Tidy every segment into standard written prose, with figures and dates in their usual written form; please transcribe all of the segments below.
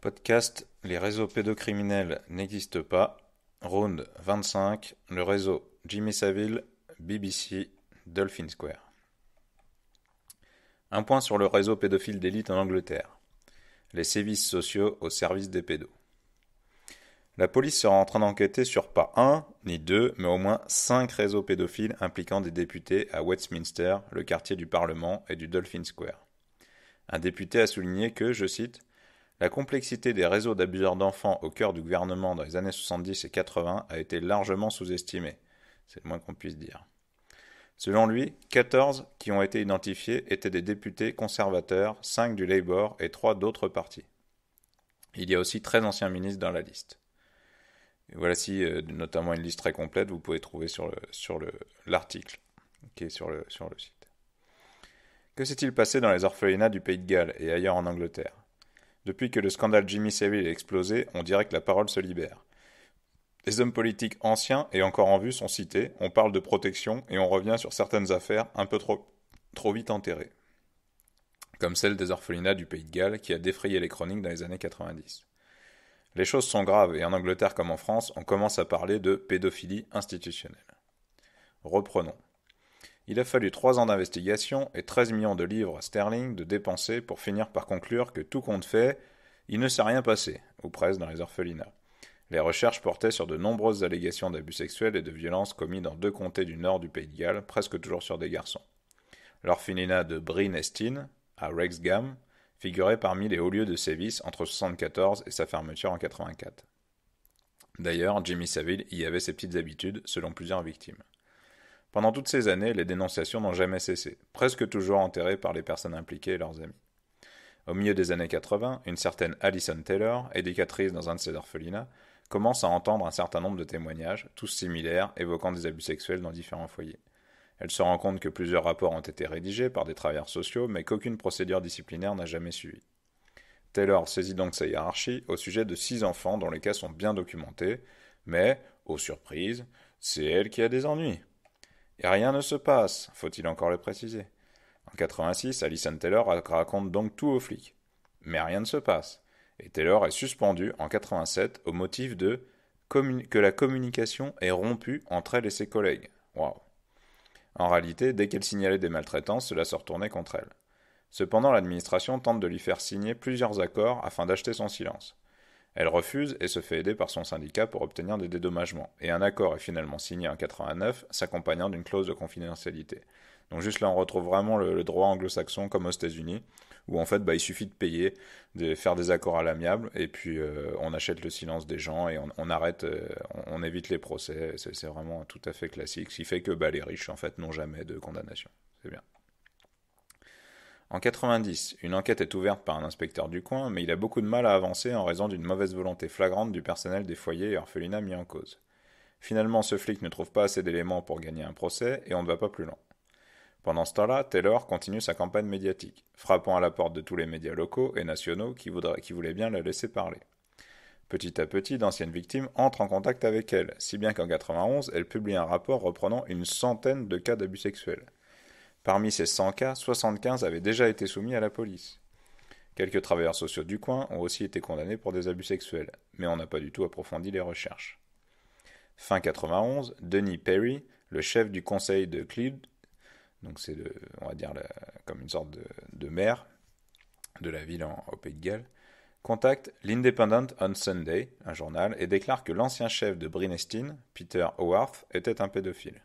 Podcast Les réseaux pédocriminels n'existent pas. Round 25. Le réseau Jimmy Savile, BBC, Dolphin Square. Un point sur le réseau pédophile d'élite en Angleterre. Les sévices sociaux au service des pédos. La police sera en train d'enquêter sur pas un, ni deux, mais au moins 5 réseaux pédophiles impliquant des députés à Westminster, le quartier du Parlement et du Dolphin Square. Un député a souligné que, je cite, la complexité des réseaux d'abuseurs d'enfants au cœur du gouvernement dans les années 70 et 80 a été largement sous-estimée. C'est le moins qu'on puisse dire. Selon lui, 14 qui ont été identifiés étaient des députés conservateurs, 5 du Labour et 3 d'autres partis. Il y a aussi 13 anciens ministres dans la liste. Et voici notamment une liste très complète, vous pouvez trouver sur l'article qui est sur le site. Que s'est-il passé dans les orphelinats du Pays de Galles et ailleurs en Angleterre ? Depuis que le scandale Jimmy Savile a explosé, on dirait que la parole se libère. Les hommes politiques anciens et encore en vue sont cités, on parle de protection et on revient sur certaines affaires un peu trop vite enterrées. Comme celle des orphelinats du Pays de Galles qui a défrayé les chroniques dans les années 90. Les choses sont graves et en Angleterre comme en France, on commence à parler de pédophilie institutionnelle. Reprenons. Il a fallu 3 ans d'investigation et 13 millions de livres sterling de dépensés pour finir par conclure que tout compte fait, il ne s'est rien passé, ou presque dans les orphelinats. Les recherches portaient sur de nombreuses allégations d'abus sexuels et de violences commis dans 2 comtés du nord du Pays de Galles, presque toujours sur des garçons. L'orphelinat de Bryn Estyn, à Wrexham, figurait parmi les hauts lieux de sévices entre 1974 et sa fermeture en 1984. D'ailleurs, Jimmy Savile y avait ses petites habitudes, selon plusieurs victimes. Pendant toutes ces années, les dénonciations n'ont jamais cessé, presque toujours enterrées par les personnes impliquées et leurs amis. Au milieu des années 80, une certaine Alison Taylor, éducatrice dans un de ces orphelinats, commence à entendre un certain nombre de témoignages, tous similaires, évoquant des abus sexuels dans différents foyers. Elle se rend compte que plusieurs rapports ont été rédigés par des travailleurs sociaux, mais qu'aucune procédure disciplinaire n'a jamais suivi. Taylor saisit donc sa hiérarchie au sujet de 6 enfants dont les cas sont bien documentés, mais, aux surprises, c'est elle qui a des ennuis. Et rien ne se passe, faut-il encore le préciser. En 86, Alison Taylor raconte donc tout aux flics. Mais rien ne se passe. Et Taylor est suspendu en 87 au motif de que la communication est rompue entre elle et ses collègues. Waouh. En réalité, dès qu'elle signalait des maltraitances, cela se retournait contre elle. Cependant, l'administration tente de lui faire signer plusieurs accords afin d'acheter son silence. Elle refuse et se fait aider par son syndicat pour obtenir des dédommagements. Et un accord est finalement signé en 89, s'accompagnant d'une clause de confidentialité. Donc juste là, on retrouve vraiment le droit anglo-saxon comme aux États-Unis, où en fait, il suffit de payer, de faire des accords à l'amiable, et puis on achète le silence des gens et on arrête, on évite les procès. C'est vraiment tout à fait classique, ce qui fait que les riches en fait n'ont jamais de condamnation. C'est bien. En 90, une enquête est ouverte par un inspecteur du coin, mais il a beaucoup de mal à avancer en raison d'une mauvaise volonté flagrante du personnel des foyers et orphelinats mis en cause. Finalement, ce flic ne trouve pas assez d'éléments pour gagner un procès et on ne va pas plus loin. Pendant ce temps-là, Taylor continue sa campagne médiatique, frappant à la porte de tous les médias locaux et nationaux qui voulaient bien la laisser parler. Petit à petit, d'anciennes victimes entrent en contact avec elle, si bien qu'en 91, elle publie un rapport reprenant une centaine de cas d'abus sexuels. Parmi ces 100 cas, 75 avaient déjà été soumis à la police. Quelques travailleurs sociaux du coin ont aussi été condamnés pour des abus sexuels, mais on n'a pas du tout approfondi les recherches. Fin 91, Denis Perry, le chef du conseil de Clyde, donc c'est on va dire comme une sorte de maire de la ville au Pays de Galles, contacte l'Independent on Sunday, un journal, et déclare que l'ancien chef de Bryn Estyn, Peter Howarth, était un pédophile.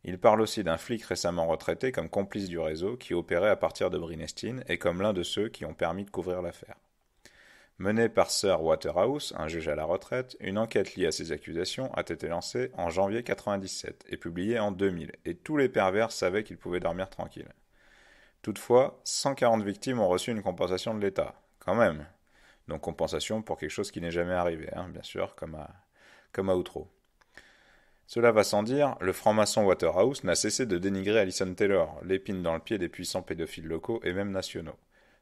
Il parle aussi d'un flic récemment retraité comme complice du réseau qui opérait à partir de Bryn Estyn et comme l'un de ceux qui ont permis de couvrir l'affaire. Menée par Sir Waterhouse, un juge à la retraite, une enquête liée à ces accusations a été lancée en janvier 1997 et publiée en 2000, et tous les pervers savaient qu'ils pouvaient dormir tranquilles. Toutefois, 140 victimes ont reçu une compensation de l'État, quand même. Donc compensation pour quelque chose qui n'est jamais arrivé, bien sûr, comme à Outreau. Cela va sans dire, le franc-maçon Waterhouse n'a cessé de dénigrer Alison Taylor, l'épine dans le pied des puissants pédophiles locaux et même nationaux.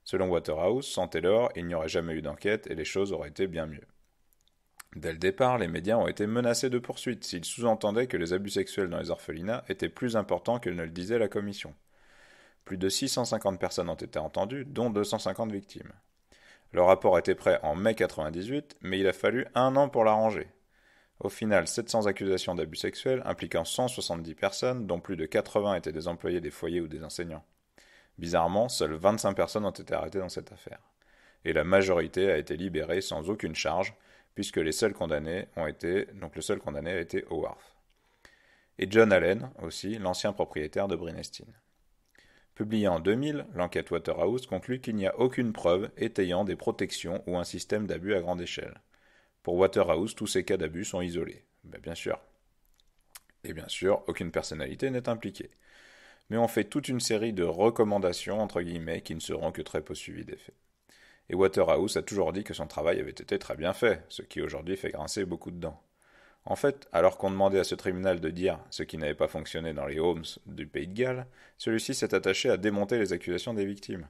Selon Waterhouse, sans Taylor, il n'y aurait jamais eu d'enquête et les choses auraient été bien mieux. Dès le départ, les médias ont été menacés de poursuites s'ils sous-entendaient que les abus sexuels dans les orphelinats étaient plus importants que ne le disait la commission. Plus de 650 personnes ont été entendues, dont 250 victimes. Le rapport était prêt en mai 1998, mais il a fallu 1 an pour l'arranger. Au final, 700 accusations d'abus sexuels impliquant 170 personnes, dont plus de 80 étaient des employés des foyers ou des enseignants. Bizarrement, seules 25 personnes ont été arrêtées dans cette affaire. Et la majorité a été libérée sans aucune charge, puisque les seuls condamnés ont été, donc le seul condamné a été Howard. Et John Allen, aussi, l'ancien propriétaire de Brynestine. Publiée en 2000, l'enquête Waterhouse conclut qu'il n'y a aucune preuve étayant des protections ou un système d'abus à grande échelle. Pour Waterhouse, tous ces cas d'abus sont isolés. Bien sûr. Et bien sûr, aucune personnalité n'est impliquée. Mais on fait toute une série de recommandations, entre guillemets, qui ne seront que très peu suivies des faits. Et Waterhouse a toujours dit que son travail avait été très bien fait, ce qui aujourd'hui fait grincer beaucoup de dents. En fait, alors qu'on demandait à ce tribunal de dire ce qui n'avait pas fonctionné dans les Homes du Pays de Galles, celui-ci s'est attaché à démonter les accusations des victimes.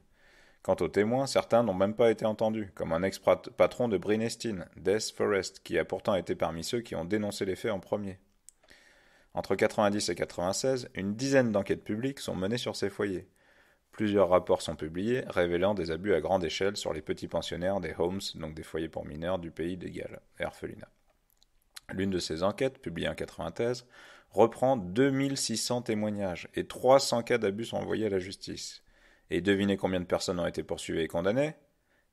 Quant aux témoins, certains n'ont même pas été entendus, comme un ex-patron de Brynestine, Des Forrest, qui a pourtant été parmi ceux qui ont dénoncé les faits en premier. Entre 1990 et 1996, une dizaine d'enquêtes publiques sont menées sur ces foyers. Plusieurs rapports sont publiés, révélant des abus à grande échelle sur les petits pensionnaires des Homes, donc des foyers pour mineurs du Pays de Galles, et orphelinats. L'une de ces enquêtes, publiée en 1993, reprend 2600 témoignages et 300 cas d'abus sont envoyés à la justice. Et devinez combien de personnes ont été poursuivies et condamnées ?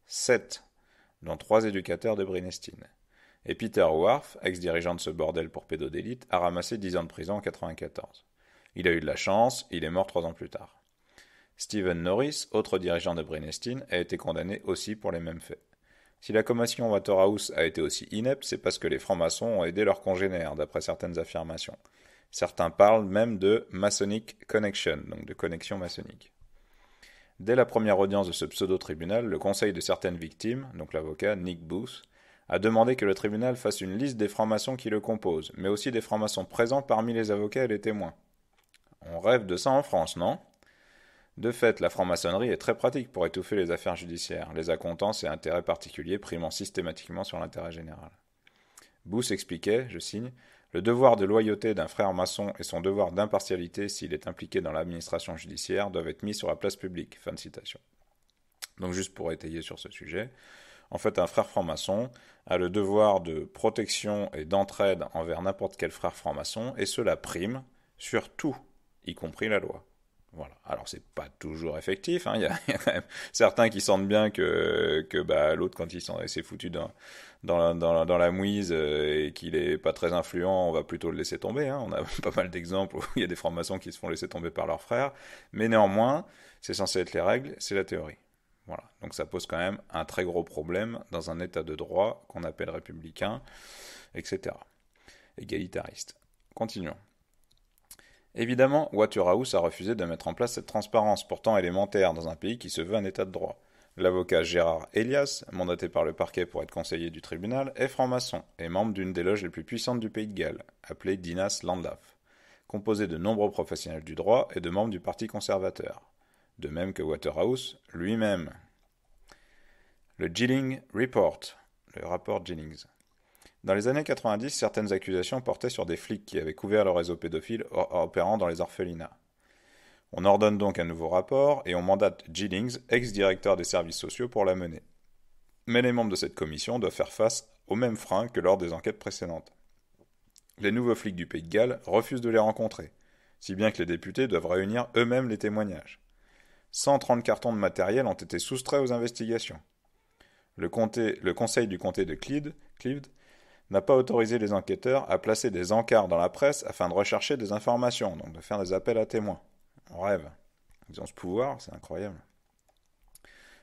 7, dont 3 éducateurs de Brynestine. Et Peter Wharf, ex-dirigeant de ce bordel pour pédodélite, a ramassé 10 ans de prison en 1994. Il a eu de la chance, il est mort 3 ans plus tard. Stephen Norris, autre dirigeant de Brynestine, a été condamné aussi pour les mêmes faits. Si la commission Waterhouse a été aussi inepte, c'est parce que les francs-maçons ont aidé leurs congénères, d'après certaines affirmations. Certains parlent même de Masonic Connection, donc de connexion maçonnique. Dès la première audience de ce pseudo-tribunal, le conseil de certaines victimes, donc l'avocat Nick Booth, a demandé que le tribunal fasse une liste des francs-maçons qui le composent, mais aussi des francs-maçons présents parmi les avocats et les témoins. On rêve de ça en France, non ? De fait, la franc-maçonnerie est très pratique pour étouffer les affaires judiciaires, les accointances et intérêts particuliers primant systématiquement sur l'intérêt général. Booth expliquait, je signe, le devoir de loyauté d'un frère maçon et son devoir d'impartialité s'il est impliqué dans l'administration judiciaire doivent être mis sur la place publique. Fin de citation. Donc juste pour étayer sur ce sujet, en fait un frère franc-maçon a le devoir de protection et d'entraide envers n'importe quel frère franc-maçon et cela prime sur tout, y compris la loi. Voilà. Alors c'est pas toujours effectif, il y a quand même certains qui sentent bien que l'autre quand il s'est foutu dans la mouise et qu'il est pas très influent, on va plutôt le laisser tomber. On a pas mal d'exemples où il y a des francs-maçons qui se font laisser tomber par leurs frères, mais néanmoins, c'est censé être les règles, c'est la théorie. Voilà. Donc ça pose quand même un très gros problème dans un état de droit qu'on appelle républicain, etc. Égalitariste. Continuons. Évidemment, Waterhouse a refusé de mettre en place cette transparence, pourtant élémentaire dans un pays qui se veut un état de droit. L'avocat Gérard Elias, mandaté par le parquet pour être conseiller du tribunal, est franc-maçon et membre d'une des loges les plus puissantes du Pays de Galles, appelée Dinas Landlaf, composée de nombreux professionnels du droit et de membres du Parti conservateur. De même que Waterhouse lui-même. Le Gilling Report, le rapport Jennings. Dans les années 90, certaines accusations portaient sur des flics qui avaient couvert le réseau pédophile opérant dans les orphelinats. On ordonne donc un nouveau rapport et on mandate Jennings, ex-directeur des services sociaux, pour la mener. Mais les membres de cette commission doivent faire face aux mêmes freins que lors des enquêtes précédentes. Les nouveaux flics du Pays de Galles refusent de les rencontrer, si bien que les députés doivent réunir eux-mêmes les témoignages. 130 cartons de matériel ont été soustraits aux investigations. Le conseil du comté de Cleveland n'a pas autorisé les enquêteurs à placer des encarts dans la presse afin de rechercher des informations, donc de faire des appels à témoins. On rêve. Ils ont ce pouvoir, c'est incroyable.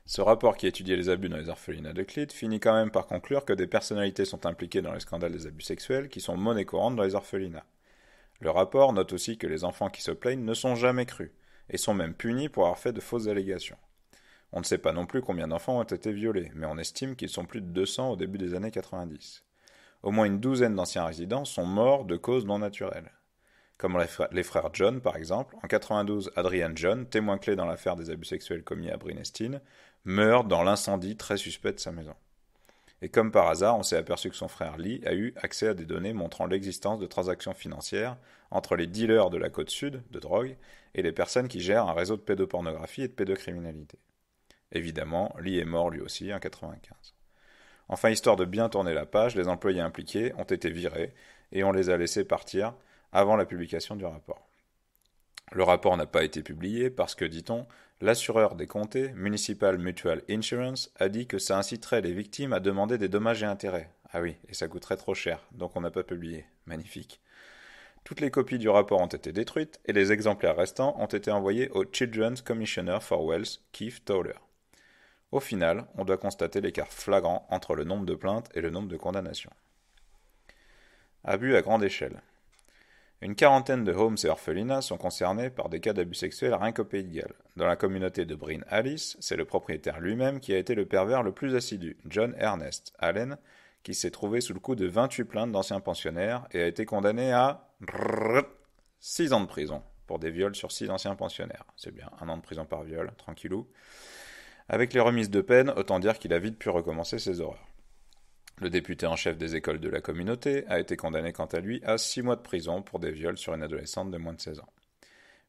Ce rapport qui étudiait les abus dans les orphelinats de Cleveland finit quand même par conclure que des personnalités sont impliquées dans les scandales des abus sexuels qui sont monnaie courante dans les orphelinats. Le rapport note aussi que les enfants qui se plaignent ne sont jamais crus, et sont même punis pour avoir fait de fausses allégations. On ne sait pas non plus combien d'enfants ont été violés, mais on estime qu'ils sont plus de 200 au début des années 90. Au moins une douzaine d'anciens résidents sont morts de causes non naturelles. Comme les frères John, par exemple. En 92, Adrian John, témoin clé dans l'affaire des abus sexuels commis à Brynestine, meurt dans l'incendie très suspect de sa maison. Et comme par hasard, on s'est aperçu que son frère Lee a eu accès à des données montrant l'existence de transactions financières entre les dealers de la côte sud de drogue et les personnes qui gèrent un réseau de pédopornographie et de pédocriminalité. Évidemment, Lee est mort lui aussi en 1995. Enfin, histoire de bien tourner la page, les employés impliqués ont été virés et on les a laissés partir avant la publication du rapport. Le rapport n'a pas été publié parce que, dit-on, l'assureur des comtés, Municipal Mutual Insurance, a dit que ça inciterait les victimes à demander des dommages et intérêts. Ah oui, et ça coûterait trop cher, donc on n'a pas publié. Magnifique. Toutes les copies du rapport ont été détruites et les exemplaires restants ont été envoyés au Children's Commissioner for Wales, Keith Towler. Au final, on doit constater l'écart flagrant entre le nombre de plaintes et le nombre de condamnations. Abus à grande échelle. Une quarantaine de homes et orphelinats sont concernés par des cas d'abus sexuels rien qu'au Pays de Galles. Dans la communauté de Bryn Alice, c'est le propriétaire lui-même qui a été le pervers le plus assidu, John Ernest Allen, qui s'est trouvé sous le coup de 28 plaintes d'anciens pensionnaires et a été condamné à 6 ans de prison pour des viols sur 6 anciens pensionnaires. C'est bien, 1 an de prison par viol, tranquillou. Avec les remises de peine, autant dire qu'il a vite pu recommencer ses horreurs. Le député en chef des écoles de la communauté a été condamné quant à lui à 6 mois de prison pour des viols sur une adolescente de moins de 16 ans.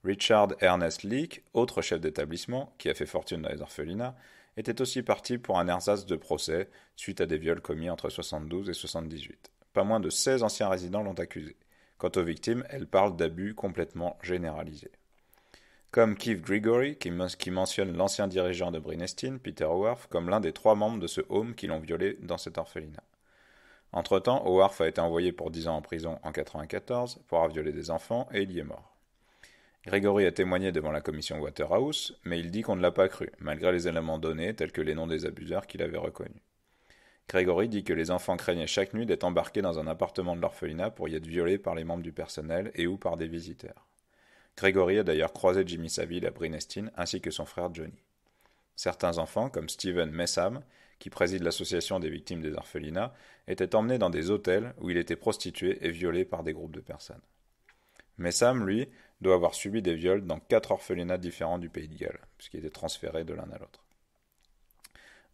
Richard Ernest Leake, autre chef d'établissement, qui a fait fortune dans les orphelinats, était aussi parti pour un ersatz de procès suite à des viols commis entre 72 et 78. Pas moins de 16 anciens résidents l'ont accusé. Quant aux victimes, elles parlent d'abus complètement généralisés. Comme Keith Gregory, qui mentionne l'ancien dirigeant de Brynestine, Peter Howarth, comme l'un des 3 membres de ce home qui l'ont violé dans cet orphelinat. Entre-temps, Howarth a été envoyé pour 10 ans en prison en 1994 pour avoir violé des enfants et il y est mort. Gregory a témoigné devant la commission Waterhouse, mais il dit qu'on ne l'a pas cru, malgré les éléments donnés tels que les noms des abuseurs qu'il avait reconnus. Gregory dit que les enfants craignaient chaque nuit d'être embarqués dans un appartement de l'orphelinat pour y être violés par les membres du personnel et ou par des visiteurs. Gregory a d'ailleurs croisé Jimmy Savile à Brynestine ainsi que son frère Johnny. Certains enfants, comme Stephen Messam, qui préside l'association des victimes des orphelinats, étaient emmenés dans des hôtels où il était prostitué et violé par des groupes de personnes. Messam, lui, doit avoir subi des viols dans 4 orphelinats différents du Pays de Galles, puisqu'il était transféré de l'un à l'autre.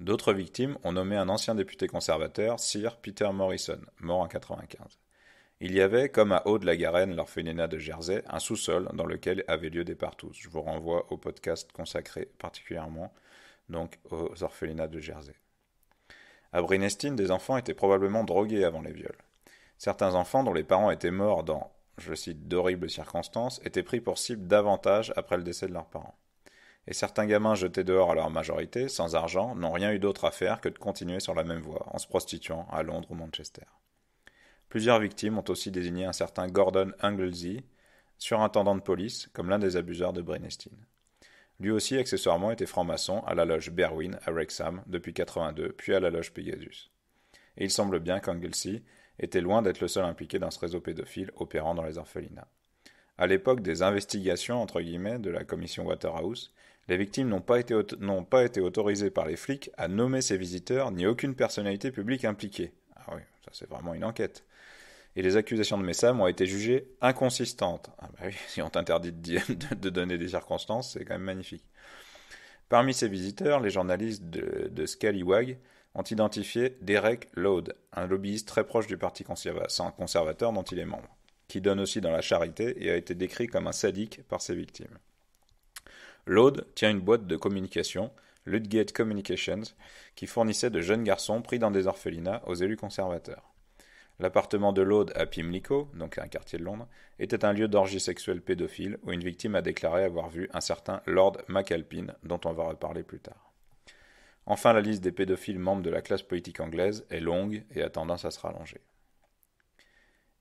D'autres victimes ont nommé un ancien député conservateur, Sir Peter Morrison, mort en 1995. Il y avait, comme à Haut-de-la-Garenne, l'orphelinat de Jersey, un sous-sol dans lequel avaient lieu des partous. Je vous renvoie au podcast consacré particulièrement donc aux orphelinats de Jersey. À Brynestine, des enfants étaient probablement drogués avant les viols. Certains enfants dont les parents étaient morts dans, je cite, d'horribles circonstances, étaient pris pour cible davantage après le décès de leurs parents. Et certains gamins jetés dehors à leur majorité, sans argent, n'ont rien eu d'autre à faire que de continuer sur la même voie, en se prostituant à Londres ou Manchester. Plusieurs victimes ont aussi désigné un certain Gordon Anglesey, surintendant de police, comme l'un des abuseurs de Brynestine. Lui aussi, accessoirement, était franc-maçon à la loge Berwyn à Wrexham depuis 1982, puis à la loge Pegasus. Et il semble bien qu'Anglesey était loin d'être le seul impliqué dans ce réseau pédophile opérant dans les orphelinats. À l'époque des investigations entre guillemets de la commission Waterhouse, les victimes n'ont pas été autorisées par les flics à nommer ces visiteurs ni aucune personnalité publique impliquée. Ah oui, ça c'est vraiment une enquête. Et les accusations de Messam ont été jugées inconsistantes. Ah bah oui, si on t'interdit de donner des circonstances, c'est quand même magnifique. Parmi ces visiteurs, les journalistes de Scallywag ont identifié Derek Lode, un lobbyiste très proche du parti conservateur dont il est membre, qui donne aussi dans la charité et a été décrit comme un sadique par ses victimes. Lode tient une boîte de communication, Ludgate Communications, qui fournissait de jeunes garçons pris dans des orphelinats aux élus conservateurs. L'appartement de Lode à Pimlico, donc un quartier de Londres, était un lieu d'orgie sexuelle pédophile où une victime a déclaré avoir vu un certain Lord McAlpine, dont on va reparler plus tard. Enfin, la liste des pédophiles membres de la classe politique anglaise est longue et a tendance à se rallonger.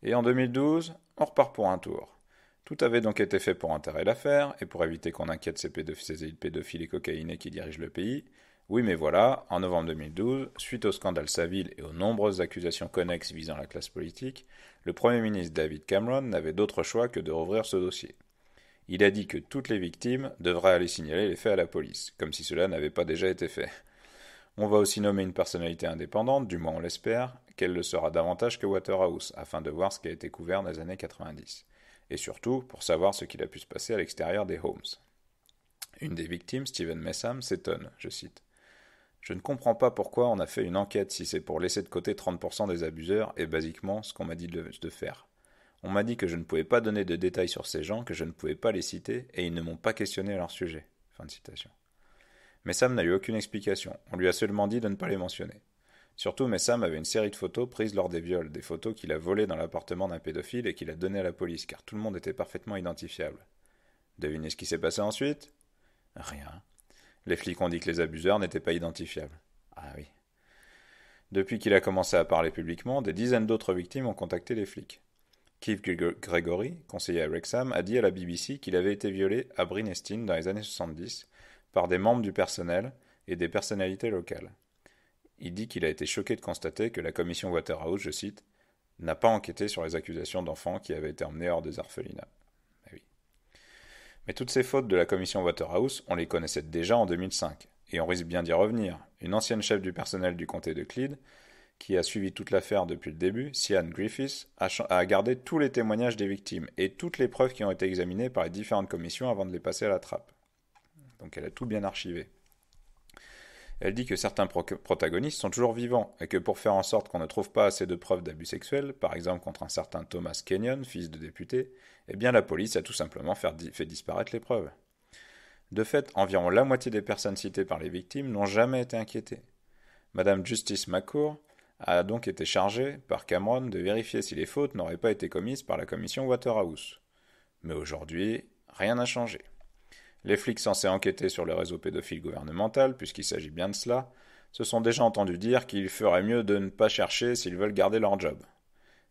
Et en 2012, on repart pour un tour. Tout avait donc été fait pour enterrer l'affaire, et pour éviter qu'on inquiète ces pédophiles et cocaïnés qui dirigent le pays. Oui, mais voilà, en novembre 2012, suite au scandale Savile et aux nombreuses accusations connexes visant la classe politique, le Premier ministre David Cameron n'avait d'autre choix que de rouvrir ce dossier. Il a dit que toutes les victimes devraient aller signaler les faits à la police, comme si cela n'avait pas déjà été fait. On va aussi nommer une personnalité indépendante, du moins on l'espère, qu'elle le sera davantage que Waterhouse, afin de voir ce qui a été couvert dans les années 90. Et surtout, pour savoir ce qu'il a pu se passer à l'extérieur des homes. Une des victimes, Stephen Messam, s'étonne, je cite. « Je ne comprends pas pourquoi on a fait une enquête si c'est pour laisser de côté 30% des abuseurs et basiquement ce qu'on m'a dit de faire. On m'a dit que je ne pouvais pas donner de détails sur ces gens, que je ne pouvais pas les citer et ils ne m'ont pas questionné à leur sujet. » Fin de citation. Messam n'a eu aucune explication, on lui a seulement dit de ne pas les mentionner. Surtout, Messam avait une série de photos prises lors des viols, des photos qu'il a volées dans l'appartement d'un pédophile et qu'il a données à la police, car tout le monde était parfaitement identifiable. Devinez ce qui s'est passé ensuite ? Rien. Les flics ont dit que les abuseurs n'étaient pas identifiables. Ah oui. Depuis qu'il a commencé à parler publiquement, des dizaines d'autres victimes ont contacté les flics. Keith Gregory, conseiller à Wrexham, a dit à la BBC qu'il avait été violé à Brynestine dans les années 70 par des membres du personnel et des personnalités locales. Il dit qu'il a été choqué de constater que la commission Waterhouse, je cite, « n'a pas enquêté sur les accusations d'enfants qui avaient été emmenés hors des orphelinats. » Oui. Mais toutes ces fautes de la commission Waterhouse, on les connaissait déjà en 2005, et on risque bien d'y revenir. Une ancienne chef du personnel du comté de Clyde, qui a suivi toute l'affaire depuis le début, Sian Griffiths, a gardé tous les témoignages des victimes et toutes les preuves qui ont été examinées par les différentes commissions avant de les passer à la trappe. Donc elle a tout bien archivé. Elle dit que certains protagonistes sont toujours vivants et que pour faire en sorte qu'on ne trouve pas assez de preuves d'abus sexuels, par exemple contre un certain Thomas Kenyon, fils de député, eh bien la police a tout simplement fait disparaître les preuves. De fait, environ la moitié des personnes citées par les victimes n'ont jamais été inquiétées. Madame Justice McCourt a donc été chargée par Cameron de vérifier si les fautes n'auraient pas été commises par la commission Waterhouse. Mais aujourd'hui, rien n'a changé. Les flics censés enquêter sur le réseau pédophile gouvernemental, puisqu'il s'agit bien de cela, se sont déjà entendus dire qu'il ferait mieux de ne pas chercher s'ils veulent garder leur job.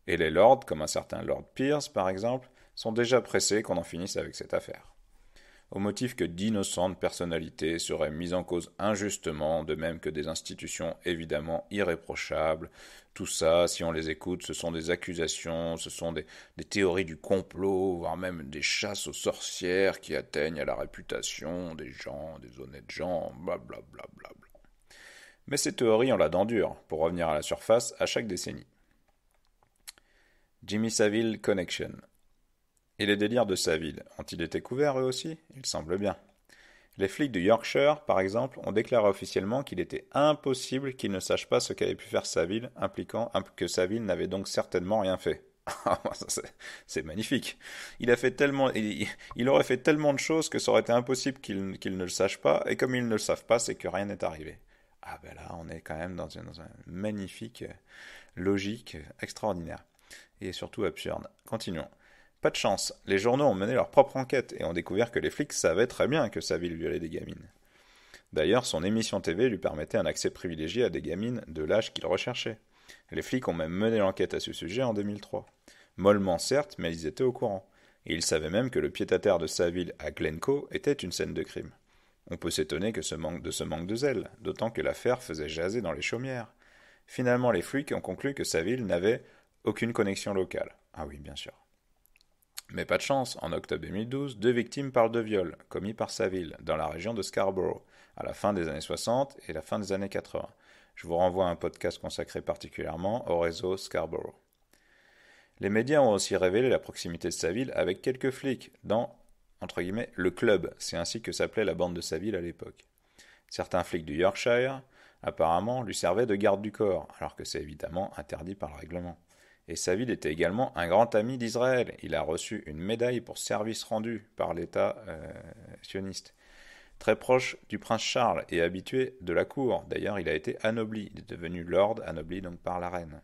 Et les lords, comme un certain Lord Pierce par exemple, sont déjà pressés qu'on en finisse avec cette affaire. Au motif que d'innocentes personnalités seraient mises en cause injustement, de même que des institutions évidemment irréprochables. Tout ça, si on les écoute, ce sont des accusations, ce sont des théories du complot, voire même des chasses aux sorcières qui atteignent à la réputation des gens, des honnêtes gens, blablabla. Mais ces théories ont la dent dure, pour revenir à la surface à chaque décennie. Jimmy Savile Connection. Et les délires de Savile, ont-ils été couverts eux aussi ? Il semble bien. Les flics du Yorkshire, par exemple, ont déclaré officiellement qu'il était impossible qu'ils ne sachent pas ce qu'avait pu faire Savile, impliquant que Savile n'avait donc certainement rien fait. C'est magnifique. Il aurait fait tellement de choses que ça aurait été impossible qu'ils ne le sachent pas, et comme ils ne le savent pas, c'est que rien n'est arrivé. Ah ben là, on est quand même dans une magnifique logique extraordinaire, et surtout absurde. Continuons. Pas de chance, les journaux ont mené leur propre enquête et ont découvert que les flics savaient très bien que Savile violait des gamines. D'ailleurs, son émission TV lui permettait un accès privilégié à des gamines de l'âge qu'il recherchait. Les flics ont même mené l'enquête à ce sujet en 2003. Mollement certes, mais ils étaient au courant. Et ils savaient même que le pied-à-terre de Savile à Glencoe était une scène de crime. On peut s'étonner de ce manque de zèle, d'autant que l'affaire faisait jaser dans les chaumières. Finalement, les flics ont conclu que Savile n'avait aucune connexion locale. Ah oui, bien sûr. Mais pas de chance, en octobre 2012, 2 victimes parlent de viols, commis par Savile, dans la région de Scarborough, à la fin des années 60 et la fin des années 80. Je vous renvoie à un podcast consacré particulièrement au réseau Scarborough. Les médias ont aussi révélé la proximité de Savile avec quelques flics dans, entre guillemets, le club, c'est ainsi que s'appelait la bande de Savile à l'époque. Certains flics du Yorkshire, apparemment, lui servaient de garde du corps, alors que c'est évidemment interdit par le règlement. Et Savile était également un grand ami d'Israël. Il a reçu une médaille pour service rendu par l'État sioniste. Très proche du prince Charles et habitué de la cour. D'ailleurs, il a été anobli. Il est devenu lord, anobli donc par la reine.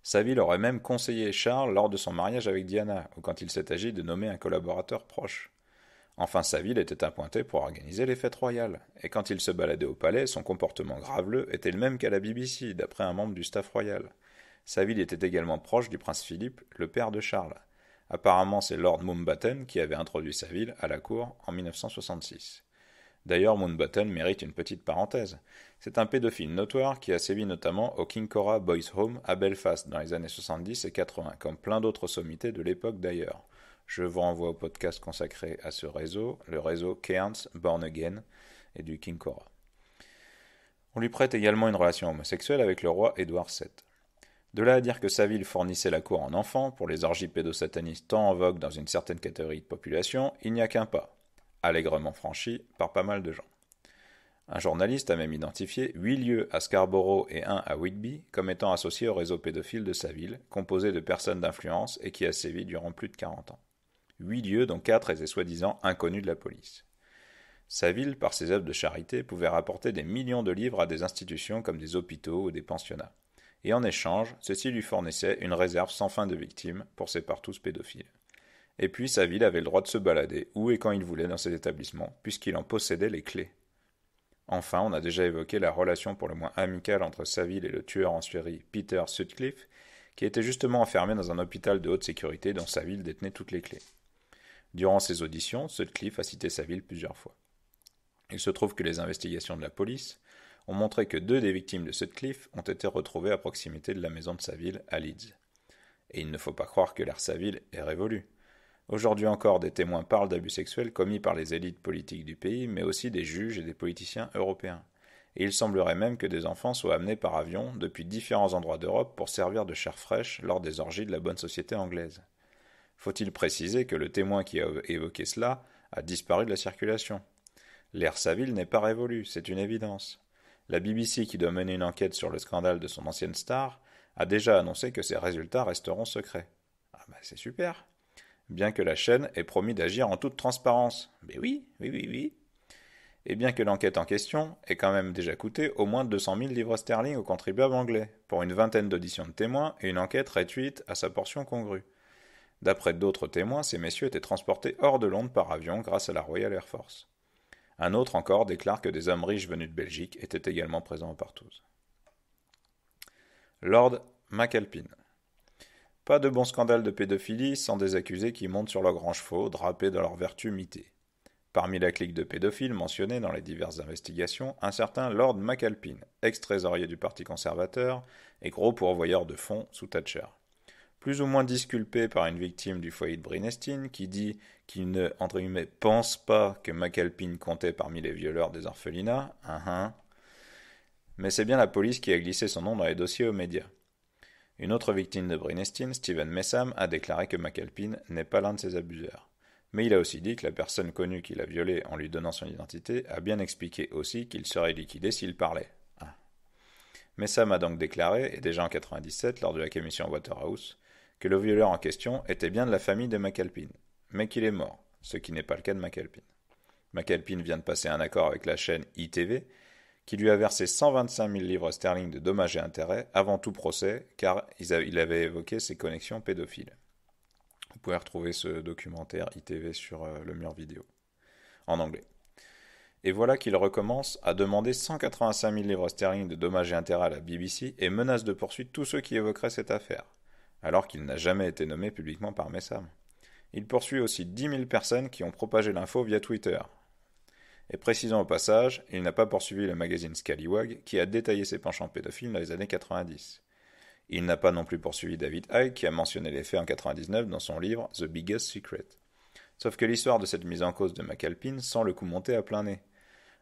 Savile aurait même conseillé Charles lors de son mariage avec Diana, ou quand il s'est agi de nommer un collaborateur proche. Enfin, Savile était appointé pour organiser les fêtes royales. Et quand il se baladait au palais, son comportement graveleux était le même qu'à la BBC, d'après un membre du staff royal. Savile était également proche du prince Philippe, le père de Charles. Apparemment, c'est Lord Mountbatten qui avait introduit Savile à la cour en 1966. D'ailleurs, Mountbatten mérite une petite parenthèse. C'est un pédophile notoire qui a sévi notamment au Kinkora Boys Home à Belfast dans les années 70 et 80, comme plein d'autres sommités de l'époque d'ailleurs. Je vous renvoie au podcast consacré à ce réseau, le réseau Cairns Born Again et du Kinkora. On lui prête également une relation homosexuelle avec le roi Édouard VII. De là à dire que Savile fournissait la cour en enfants pour les orgies pédosatanistes tant en vogue dans une certaine catégorie de population, il n'y a qu'un pas, allègrement franchi par pas mal de gens. Un journaliste a même identifié 8 lieux à Scarborough et 1 à Whitby comme étant associés au réseau pédophile de Savile, composé de personnes d'influence et qui a sévi durant plus de 40 ans. 8 lieux dont 4 étaient soi-disant inconnus de la police. Saville, par ses œuvres de charité, pouvait rapporter des millions de livres à des institutions comme des hôpitaux ou des pensionnats. Et en échange, ceux-ci lui fournissaient une réserve sans fin de victimes pour ses partous pédophiles. Et puis Saville avait le droit de se balader où et quand il voulait dans cet établissement, puisqu'il en possédait les clés. Enfin, on a déjà évoqué la relation pour le moins amicale entre Saville et le tueur en série Peter Sutcliffe, qui était justement enfermé dans un hôpital de haute sécurité dont Saville détenait toutes les clés. Durant ses auditions, Sutcliffe a cité Saville plusieurs fois. Il se trouve que les investigations de la police ont montré que 2 des victimes de Sutcliffe ont été retrouvées à proximité de la maison de Saville à Leeds. Et il ne faut pas croire que l'ère Saville est révolue. Aujourd'hui encore, des témoins parlent d'abus sexuels commis par les élites politiques du pays, mais aussi des juges et des politiciens européens. Et il semblerait même que des enfants soient amenés par avion depuis différents endroits d'Europe pour servir de chair fraîche lors des orgies de la bonne société anglaise. Faut-il préciser que le témoin qui a évoqué cela a disparu de la circulation? L'ère Saville n'est pas révolue, c'est une évidence. La BBC, qui doit mener une enquête sur le scandale de son ancienne star, a déjà annoncé que ses résultats resteront secrets. Ah bah c'est super. Bien que la chaîne ait promis d'agir en toute transparence. Mais oui. Et bien que l'enquête en question ait quand même déjà coûté au moins 200 000 livres sterling aux contribuables anglais, pour une vingtaine d'auditions de témoins et une enquête réduite à sa portion congrue. D'après d'autres témoins, ces messieurs étaient transportés hors de Londres par avion grâce à la Royal Air Force. Un autre encore déclare que des hommes riches venus de Belgique étaient également présents au Partouze. Lord McAlpine. Pas de bon scandale de pédophilie sans des accusés qui montent sur leurs grands chevaux, drapés de leurs vertus mitées. Parmi la clique de pédophiles mentionnée dans les diverses investigations, un certain Lord McAlpine, ex-trésorier du Parti conservateur et gros pourvoyeur de fonds sous Thatcher. Plus ou moins disculpé par une victime du foyer de Brynestine qui dit qu'il ne, entre guillemets, pense pas que McAlpine comptait parmi les violeurs des orphelinats, mais c'est bien la police qui a glissé son nom dans les dossiers aux médias. Une autre victime de Brynestine, Stephen Messam, a déclaré que McAlpine n'est pas l'un de ses abuseurs. Mais il a aussi dit que la personne connue qui l'a violé en lui donnant son identité a bien expliqué aussi qu'il serait liquidé s'il parlait. Messam a donc déclaré, et déjà en 1997, lors de la commission Waterhouse, que le violeur en question était bien de la famille de McAlpine, mais qu'il est mort, ce qui n'est pas le cas de McAlpine. McAlpine vient de passer un accord avec la chaîne ITV, qui lui a versé 125 000 livres sterling de dommages et intérêts avant tout procès, car il avait évoqué ses connexions pédophiles. Vous pouvez retrouver ce documentaire ITV sur le mur vidéo, en anglais. Et voilà qu'il recommence à demander 185 000 livres sterling de dommages et intérêts à la BBC et menace de poursuite tous ceux qui évoqueraient cette affaire, alors qu'il n'a jamais été nommé publiquement par Messam. Il poursuit aussi 10 000 personnes qui ont propagé l'info via Twitter. Et précisons au passage, il n'a pas poursuivi le magazine Scallywag, qui a détaillé ses penchants pédophiles dans les années 90. Il n'a pas non plus poursuivi David Icke, qui a mentionné les faits en 1999 dans son livre The Biggest Secret. Sauf que l'histoire de cette mise en cause de McAlpine sent le coup monter à plein nez.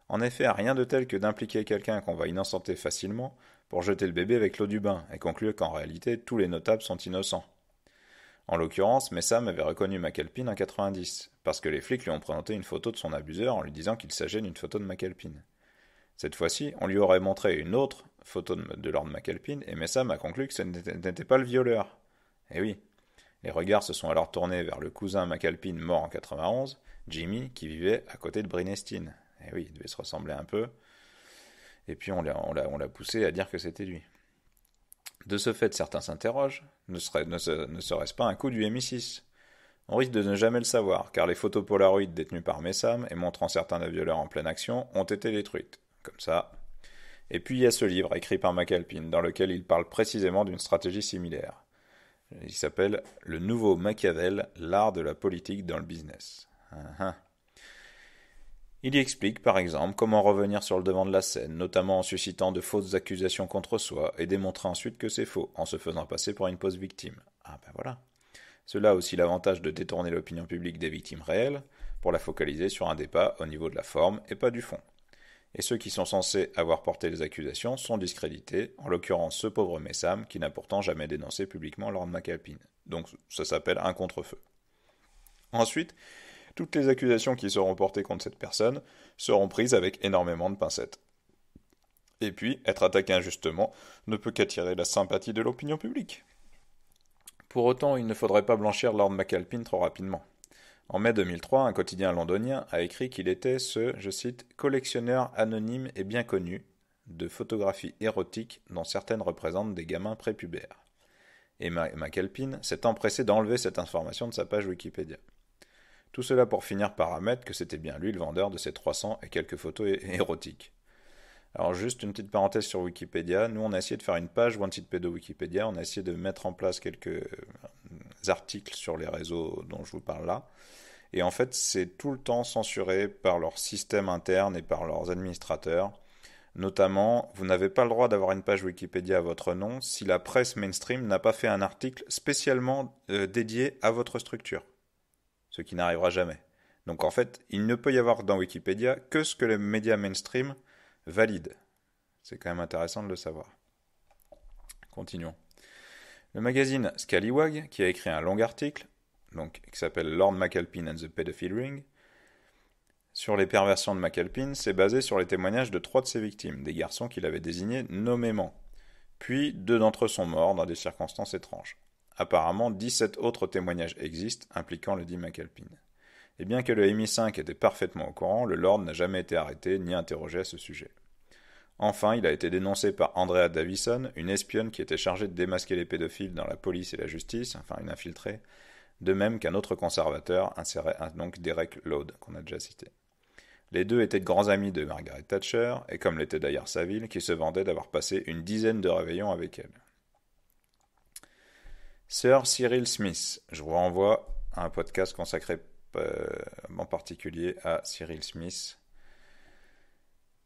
En effet, rien de tel que d'impliquer quelqu'un qu'on va innocenter facilement pour jeter le bébé avec l'eau du bain et conclure qu'en réalité tous les notables sont innocents. En l'occurrence, Messam avait reconnu McAlpine en 1990, parce que les flics lui ont présenté une photo de son abuseur en lui disant qu'il s'agit d'une photo de McAlpine. Cette fois-ci, on lui aurait montré une autre photo de Lord McAlpine et Messam a conclu que ce n'était pas le violeur. Eh oui, les regards se sont alors tournés vers le cousin McAlpine mort en 1991, Jimmy, qui vivait à côté de Brynestine. Eh oui, il devait se ressembler un peu. Et puis on l'a poussé à dire que c'était lui. De ce fait, certains s'interrogent, ne serait-ce pas un coup du MI6 ? On risque de ne jamais le savoir, car les photos Polaroid détenues par Messam et montrant certains des violeurs en pleine action ont été détruites. Comme ça. Et puis il y a ce livre écrit par McAlpine, dans lequel il parle précisément d'une stratégie similaire. Il s'appelle « Le nouveau Machiavel, l'art de la politique dans le business ». Il y explique, par exemple, comment revenir sur le devant de la scène, notamment en suscitant de fausses accusations contre soi, et démontrer ensuite que c'est faux, en se faisant passer pour une fausse victime. Ah ben voilà. Cela a aussi l'avantage de détourner l'opinion publique des victimes réelles, pour la focaliser sur un débat au niveau de la forme et pas du fond. Et ceux qui sont censés avoir porté les accusations sont discrédités, en l'occurrence ce pauvre Messam, qui n'a pourtant jamais dénoncé publiquement Lord McAlpine. Donc ça s'appelle un contre-feu. Ensuite, toutes les accusations qui seront portées contre cette personne seront prises avec énormément de pincettes. Et puis, être attaqué injustement ne peut qu'attirer la sympathie de l'opinion publique. Pour autant, il ne faudrait pas blanchir Lord McAlpine trop rapidement. En mai 2003, un quotidien londonien a écrit qu'il était je cite, collectionneur anonyme et bien connu de photographies érotiques dont certaines représentent des gamins prépubères. Et McAlpin s'est empressé d'enlever cette information de sa page Wikipédia. Tout cela pour finir par admettre que c'était bien lui le vendeur de ces 300 et quelques photos érotiques. Alors juste une petite parenthèse sur Wikipédia, nous on a essayé de faire une page Wanted Pedo Wikipédia, on a essayé de mettre en place quelques articles sur les réseaux dont je vous parle là, et en fait c'est tout le temps censuré par leur système interne et par leurs administrateurs. Notamment, vous n'avez pas le droit d'avoir une page Wikipédia à votre nom si la presse mainstream n'a pas fait un article spécialement dédié à votre structure, ce qui n'arrivera jamais. Donc en fait, il ne peut y avoir dans Wikipédia que ce que les médias mainstream valident. C'est quand même intéressant de le savoir. Continuons. Le magazine Scallywag, qui a écrit un long article, qui s'appelle Lord McAlpin and the Pedophile Ring, sur les perversions de McAlpin, s'est basé sur les témoignages de 3 de ses victimes, des garçons qu'il avait désignés nommément. Puis 2 d'entre eux sont morts dans des circonstances étranges. Apparemment, 17 autres témoignages existent impliquant le dit McAlpin. Et bien que le MI5 était parfaitement au courant, le Lord n'a jamais été arrêté ni interrogé à ce sujet. Enfin, il a été dénoncé par Andrea Davison, une espionne qui était chargée de démasquer les pédophiles dans la police et la justice, enfin une infiltrée, de même qu'un autre conservateur, donc Derek Lode, qu'on a déjà cité. Les deux étaient de grands amis de Margaret Thatcher, et comme l'était d'ailleurs Saville, qui se vantait d'avoir passé une dizaine de réveillons avec elle. Sir Cyril Smith, je vous renvoie à un podcast consacré en particulier à Cyril Smith.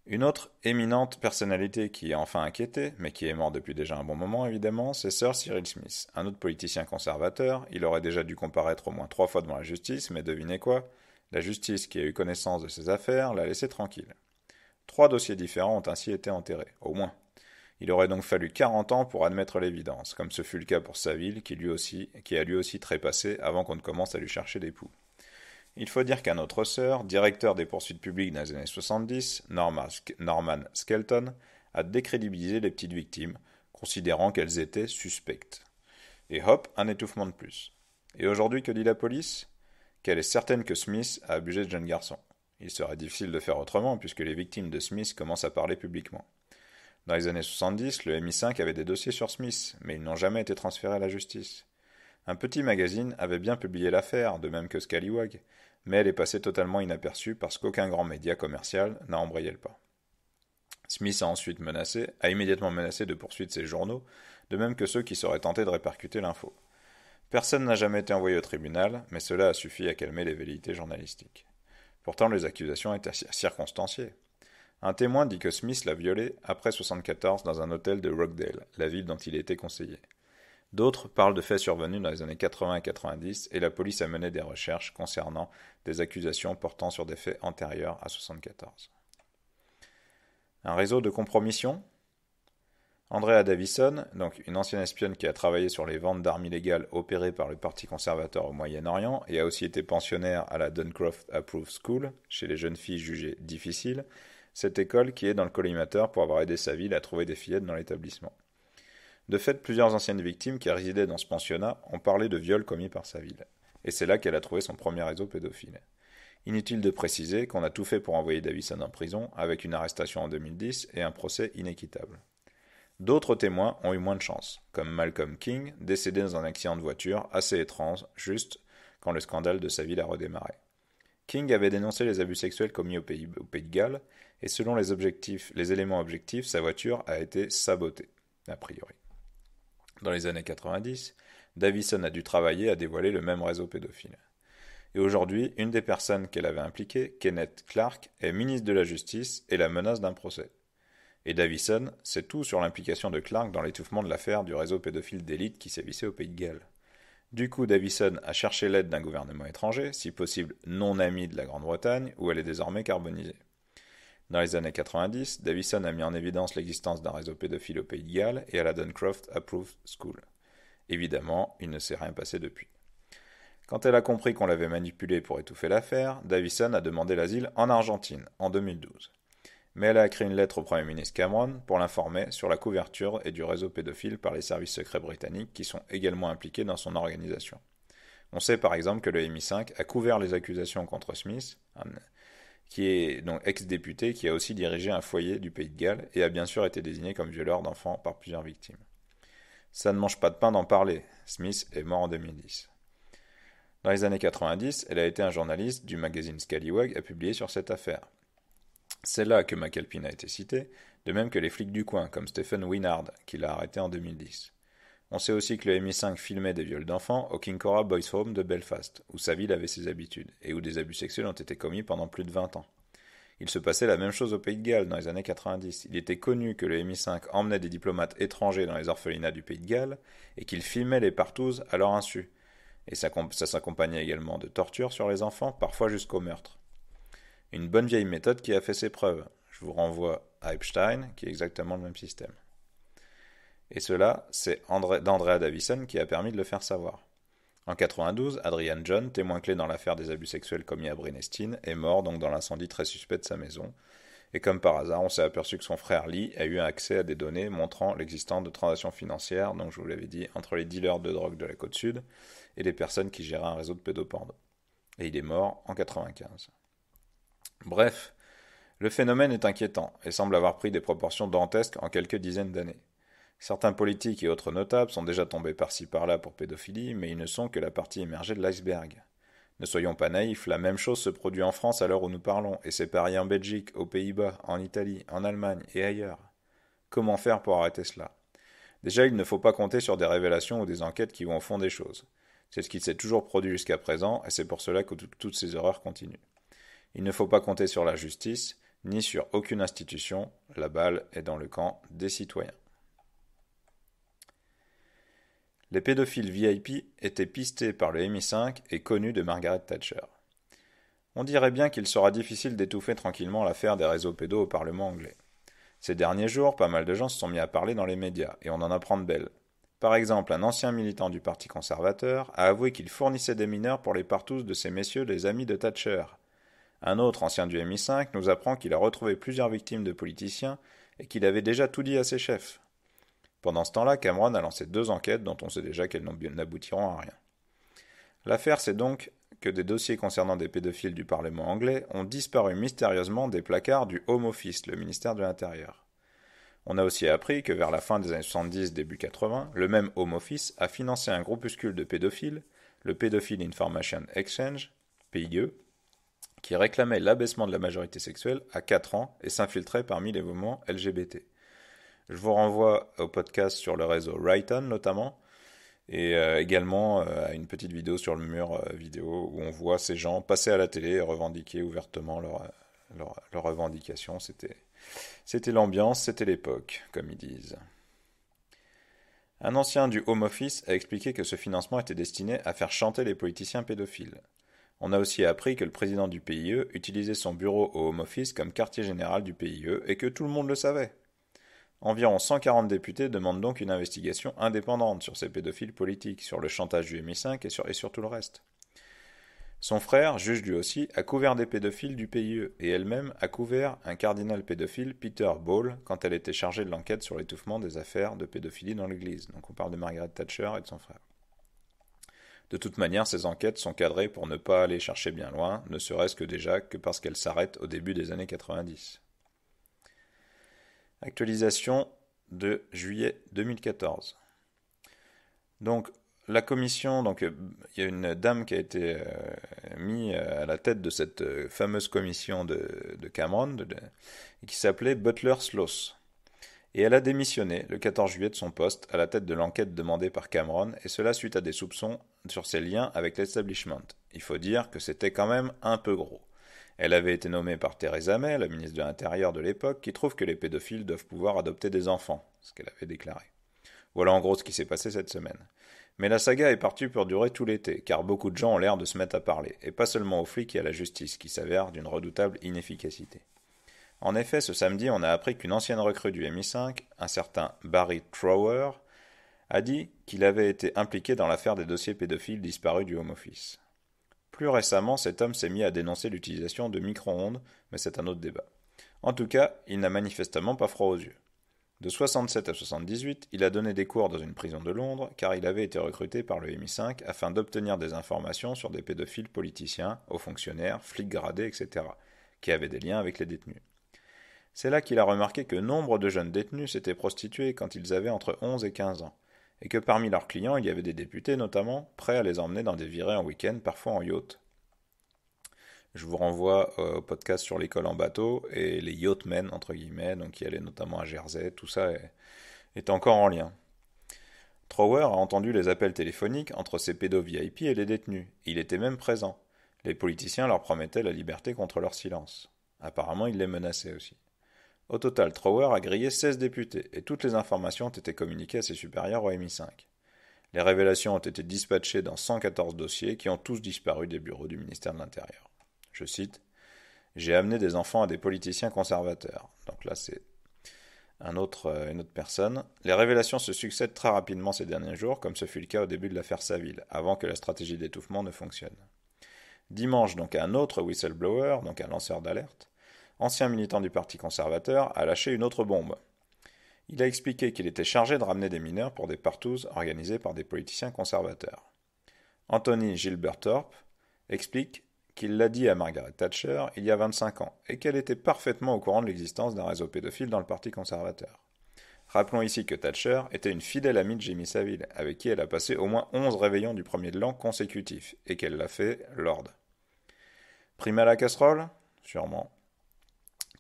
Une autre éminente personnalité qui a enfin inquiété, mais qui est mort depuis déjà un bon moment évidemment, c'est Sir Cyril Smith, un autre politicien conservateur. Il aurait déjà dû comparaître au moins 3 fois devant la justice, mais devinez quoi ? La justice qui a eu connaissance de ses affaires l'a laissé tranquille. 3 dossiers différents ont ainsi été enterrés, au moins. Il aurait donc fallu 40 ans pour admettre l'évidence, comme ce fut le cas pour Saville, qui a lui aussi trépassé avant qu'on ne commence à lui chercher des poux. Il faut dire qu'un autre sœur, directeur des poursuites publiques dans les années 70, Norman Skelton, a décrédibilisé les petites victimes, considérant qu'elles étaient suspectes. Et hop, un étouffement de plus. Et aujourd'hui, que dit la police ? Qu'elle est certaine que Smith a abusé de jeunes garçons. Il serait difficile de faire autrement, puisque les victimes de Smith commencent à parler publiquement. Dans les années 70, le MI5 avait des dossiers sur Smith, mais ils n'ont jamais été transférés à la justice. Un petit magazine avait bien publié l'affaire, de même que Scallywag, mais elle est passée totalement inaperçue parce qu'aucun grand média commercial n'a embrayé le pas. Smith a immédiatement menacé de poursuivre ses journaux, de même que ceux qui seraient tentés de répercuter l'info. Personne n'a jamais été envoyé au tribunal, mais cela a suffi à calmer les velléités journalistiques. Pourtant, les accusations étaient circonstanciées. Un témoin dit que Smith l'a violée après 1974 dans un hôtel de Rockdale, la ville dont il était conseiller. D'autres parlent de faits survenus dans les années 80 et 90 et la police a mené des recherches concernant des accusations portant sur des faits antérieurs à 1974. Un réseau de compromission ? Andrea Davison, donc une ancienne espionne qui a travaillé sur les ventes d'armes illégales opérées par le Parti conservateur au Moyen-Orient et a aussi été pensionnaire à la Duncroft Approved School, chez les jeunes filles jugées difficiles, cette école qui est dans le collimateur pour avoir aidé Saville à trouver des fillettes dans l'établissement. De fait, plusieurs anciennes victimes qui résidaient dans ce pensionnat ont parlé de viols commis par Saville. Et c'est là qu'elle a trouvé son premier réseau pédophile. Inutile de préciser qu'on a tout fait pour envoyer Davison en prison, avec une arrestation en 2010 et un procès inéquitable. D'autres témoins ont eu moins de chance, comme Malcolm King, décédé dans un accident de voiture assez étrange, juste quand le scandale de Saville a redémarré. King avait dénoncé les abus sexuels commis au Pays de Galles, et selon les éléments objectifs, sa voiture a été sabotée, a priori. Dans les années 90, Davison a dû travailler à dévoiler le même réseau pédophile. Et aujourd'hui, une des personnes qu'elle avait impliquées, Kenneth Clark, est ministre de la Justice et la menace d'un procès. Et Davison sait tout sur l'implication de Clark dans l'étouffement de l'affaire du réseau pédophile d'élite qui sévissait au Pays de Galles. Du coup, Davison a cherché l'aide d'un gouvernement étranger, si possible non ami de la Grande-Bretagne, où elle est désormais carbonisée. Dans les années 90, Davison a mis en évidence l'existence d'un réseau pédophile au Pays de Galles et à la Duncroft Approved School. Évidemment, il ne s'est rien passé depuis. Quand elle a compris qu'on l'avait manipulée pour étouffer l'affaire, Davison a demandé l'asile en Argentine, en 2012. Mais elle a écrit une lettre au Premier ministre Cameron pour l'informer sur la couverture et du réseau pédophile par les services secrets britanniques qui sont également impliqués dans son organisation. On sait par exemple que le MI5 a couvert les accusations contre Smith, qui est donc ex-député qui a aussi dirigé un foyer du Pays de Galles et a bien sûr été désigné comme violeur d'enfants par plusieurs victimes. Ça ne mange pas de pain d'en parler, Smith est mort en 2010. Dans les années 90, elle a été un journaliste du magazine Scallywag à publier sur cette affaire. C'est là que McAlpin a été cité, de même que les flics du coin, comme Stephen Winard, qui l'a arrêté en 2010. On sait aussi que le MI5 filmait des viols d'enfants au Kincora Boys Home de Belfast, où Saville avait ses habitudes, et où des abus sexuels ont été commis pendant plus de 20 ans. Il se passait la même chose au Pays de Galles dans les années 90. Il était connu que le MI5 emmenait des diplomates étrangers dans les orphelinats du Pays de Galles, et qu'il filmait les partouzes à leur insu. Et ça s'accompagnait également de tortures sur les enfants, parfois jusqu'au meurtre. Une bonne vieille méthode qui a fait ses preuves. Je vous renvoie à Epstein, qui est exactement le même système. Et cela, c'est d'Andrea Davison qui a permis de le faire savoir. En 92, Adrian John, témoin clé dans l'affaire des abus sexuels commis à Brynestine, est mort donc dans l'incendie très suspect de sa maison. Et comme par hasard, on s'est aperçu que son frère Lee a eu accès à des données montrant l'existence de transactions financières, donc je vous l'avais dit, entre les dealers de drogue de la côte sud et les personnes qui géraient un réseau de pédoporno. Et il est mort en 95. Bref, le phénomène est inquiétant et semble avoir pris des proportions dantesques en quelques dizaines d'années. Certains politiques et autres notables sont déjà tombés par-ci par-là pour pédophilie, mais ils ne sont que la partie émergée de l'iceberg. Ne soyons pas naïfs, la même chose se produit en France à l'heure où nous parlons, et c'est pareil en Belgique, aux Pays-Bas, en Italie, en Allemagne et ailleurs. Comment faire pour arrêter cela? Déjà, il ne faut pas compter sur des révélations ou des enquêtes qui vont au fond des choses. C'est ce qui s'est toujours produit jusqu'à présent, et c'est pour cela que toutes ces erreurs continuent. Il ne faut pas compter sur la justice, ni sur aucune institution, la balle est dans le camp des citoyens. Les pédophiles VIP étaient pistés par le MI5 et connus de Margaret Thatcher. On dirait bien qu'il sera difficile d'étouffer tranquillement l'affaire des réseaux pédos au Parlement anglais. Ces derniers jours, pas mal de gens se sont mis à parler dans les médias, et on en apprend de belles. Par exemple, un ancien militant du Parti conservateur a avoué qu'il fournissait des mineurs pour les partouzes de ces messieurs les amis de Thatcher. Un autre ancien du MI5 nous apprend qu'il a retrouvé plusieurs victimes de politiciens et qu'il avait déjà tout dit à ses chefs. Pendant ce temps-là, Cameron a lancé 2 enquêtes dont on sait déjà qu'elles n'aboutiront à rien. L'affaire, c'est donc que des dossiers concernant des pédophiles du Parlement anglais ont disparu mystérieusement des placards du Home Office, le ministère de l'Intérieur. On a aussi appris que vers la fin des années 70, début 80, le même Home Office a financé un groupuscule de pédophiles, le Pedophile Information Exchange, PIE, qui réclamait l'abaissement de la majorité sexuelle à 4 ans et s'infiltrait parmi les mouvements LGBT. Je vous renvoie au podcast sur le réseau Rayton notamment, et également à une petite vidéo sur le mur vidéo où on voit ces gens passer à la télé et revendiquer ouvertement leurs revendications. C'était l'ambiance, c'était l'époque, comme ils disent. Un ancien du Home Office a expliqué que ce financement était destiné à faire chanter les politiciens pédophiles. On a aussi appris que le président du PIE utilisait son bureau au Home Office comme quartier général du PIE et que tout le monde le savait. Environ 140 députés demandent donc une investigation indépendante sur ces pédophiles politiques, sur le chantage du MI5 et sur tout le reste. Son frère, juge lui aussi, a couvert des pédophiles du PIE et elle-même a couvert un cardinal pédophile, Peter Ball, quand elle était chargée de l'enquête sur l'étouffement des affaires de pédophilie dans l'Église. Donc on parle de Margaret Thatcher et de son frère. De toute manière, ces enquêtes sont cadrées pour ne pas aller chercher bien loin, ne serait-ce que déjà que parce qu'elles s'arrêtent au début des années 90. Actualisation de juillet 2014. Donc, la commission, il y a une dame qui a été mise à la tête de cette fameuse commission de Cameron, qui s'appelait Butler Sloss. Et elle a démissionné le 14 juillet de son poste à la tête de l'enquête demandée par Cameron, et cela suite à des soupçons sur ses liens avec l'establishment. Il faut dire que c'était quand même un peu gros. Elle avait été nommée par Theresa May, la ministre de l'Intérieur de l'époque, qui trouve que les pédophiles doivent pouvoir adopter des enfants, ce qu'elle avait déclaré. Voilà en gros ce qui s'est passé cette semaine. Mais la saga est partie pour durer tout l'été, car beaucoup de gens ont l'air de se mettre à parler, et pas seulement aux flics et à la justice, qui s'avèrent d'une redoutable inefficacité. En effet, ce samedi, on a appris qu'une ancienne recrue du MI5, un certain Barry Trower, a dit qu'il avait été impliqué dans l'affaire des dossiers pédophiles disparus du Home Office. Plus récemment, cet homme s'est mis à dénoncer l'utilisation de micro-ondes, mais c'est un autre débat. En tout cas, il n'a manifestement pas froid aux yeux. De 67 à 78, il a donné des cours dans une prison de Londres car il avait été recruté par le MI5 afin d'obtenir des informations sur des pédophiles politiciens, hauts fonctionnaires, flics gradés, etc., qui avaient des liens avec les détenus. C'est là qu'il a remarqué que nombre de jeunes détenus s'étaient prostitués quand ils avaient entre 11 et 15 ans, et que parmi leurs clients il y avait des députés notamment, prêts à les emmener dans des virées en week-end, parfois en yacht. Je vous renvoie au podcast sur l'école en bateau et les yachtmen, entre guillemets, donc qui allaient notamment à Jersey, tout ça est encore en lien. Trower a entendu les appels téléphoniques entre ces pédos VIP et les détenus. Il était même présent. Les politiciens leur promettaient la liberté contre leur silence. Apparemment, il les menaçait aussi. Au total, Trower a grillé 16 députés et toutes les informations ont été communiquées à ses supérieurs au MI5. Les révélations ont été dispatchées dans 114 dossiers qui ont tous disparu des bureaux du ministère de l'Intérieur. Je cite, « J'ai amené des enfants à des politiciens conservateurs. » Donc là, c'est une autre personne. Les révélations se succèdent très rapidement ces derniers jours, comme ce fut le cas au début de l'affaire Saville, avant que la stratégie d'étouffement ne fonctionne. Dimanche, donc un autre whistleblower, donc un lanceur d'alerte, ancien militant du Parti conservateur, a lâché une autre bombe. Il a expliqué qu'il était chargé de ramener des mineurs pour des partouzes organisées par des politiciens conservateurs. Anthony Gilbert Thorpe explique qu'il l'a dit à Margaret Thatcher il y a 25 ans et qu'elle était parfaitement au courant de l'existence d'un réseau pédophile dans le Parti conservateur. Rappelons ici que Thatcher était une fidèle amie de Jimmy Savile, avec qui elle a passé au moins 11 réveillons du 1er de l'an consécutifs, et qu'elle l'a fait lord. Prime à la casserole ? Sûrement.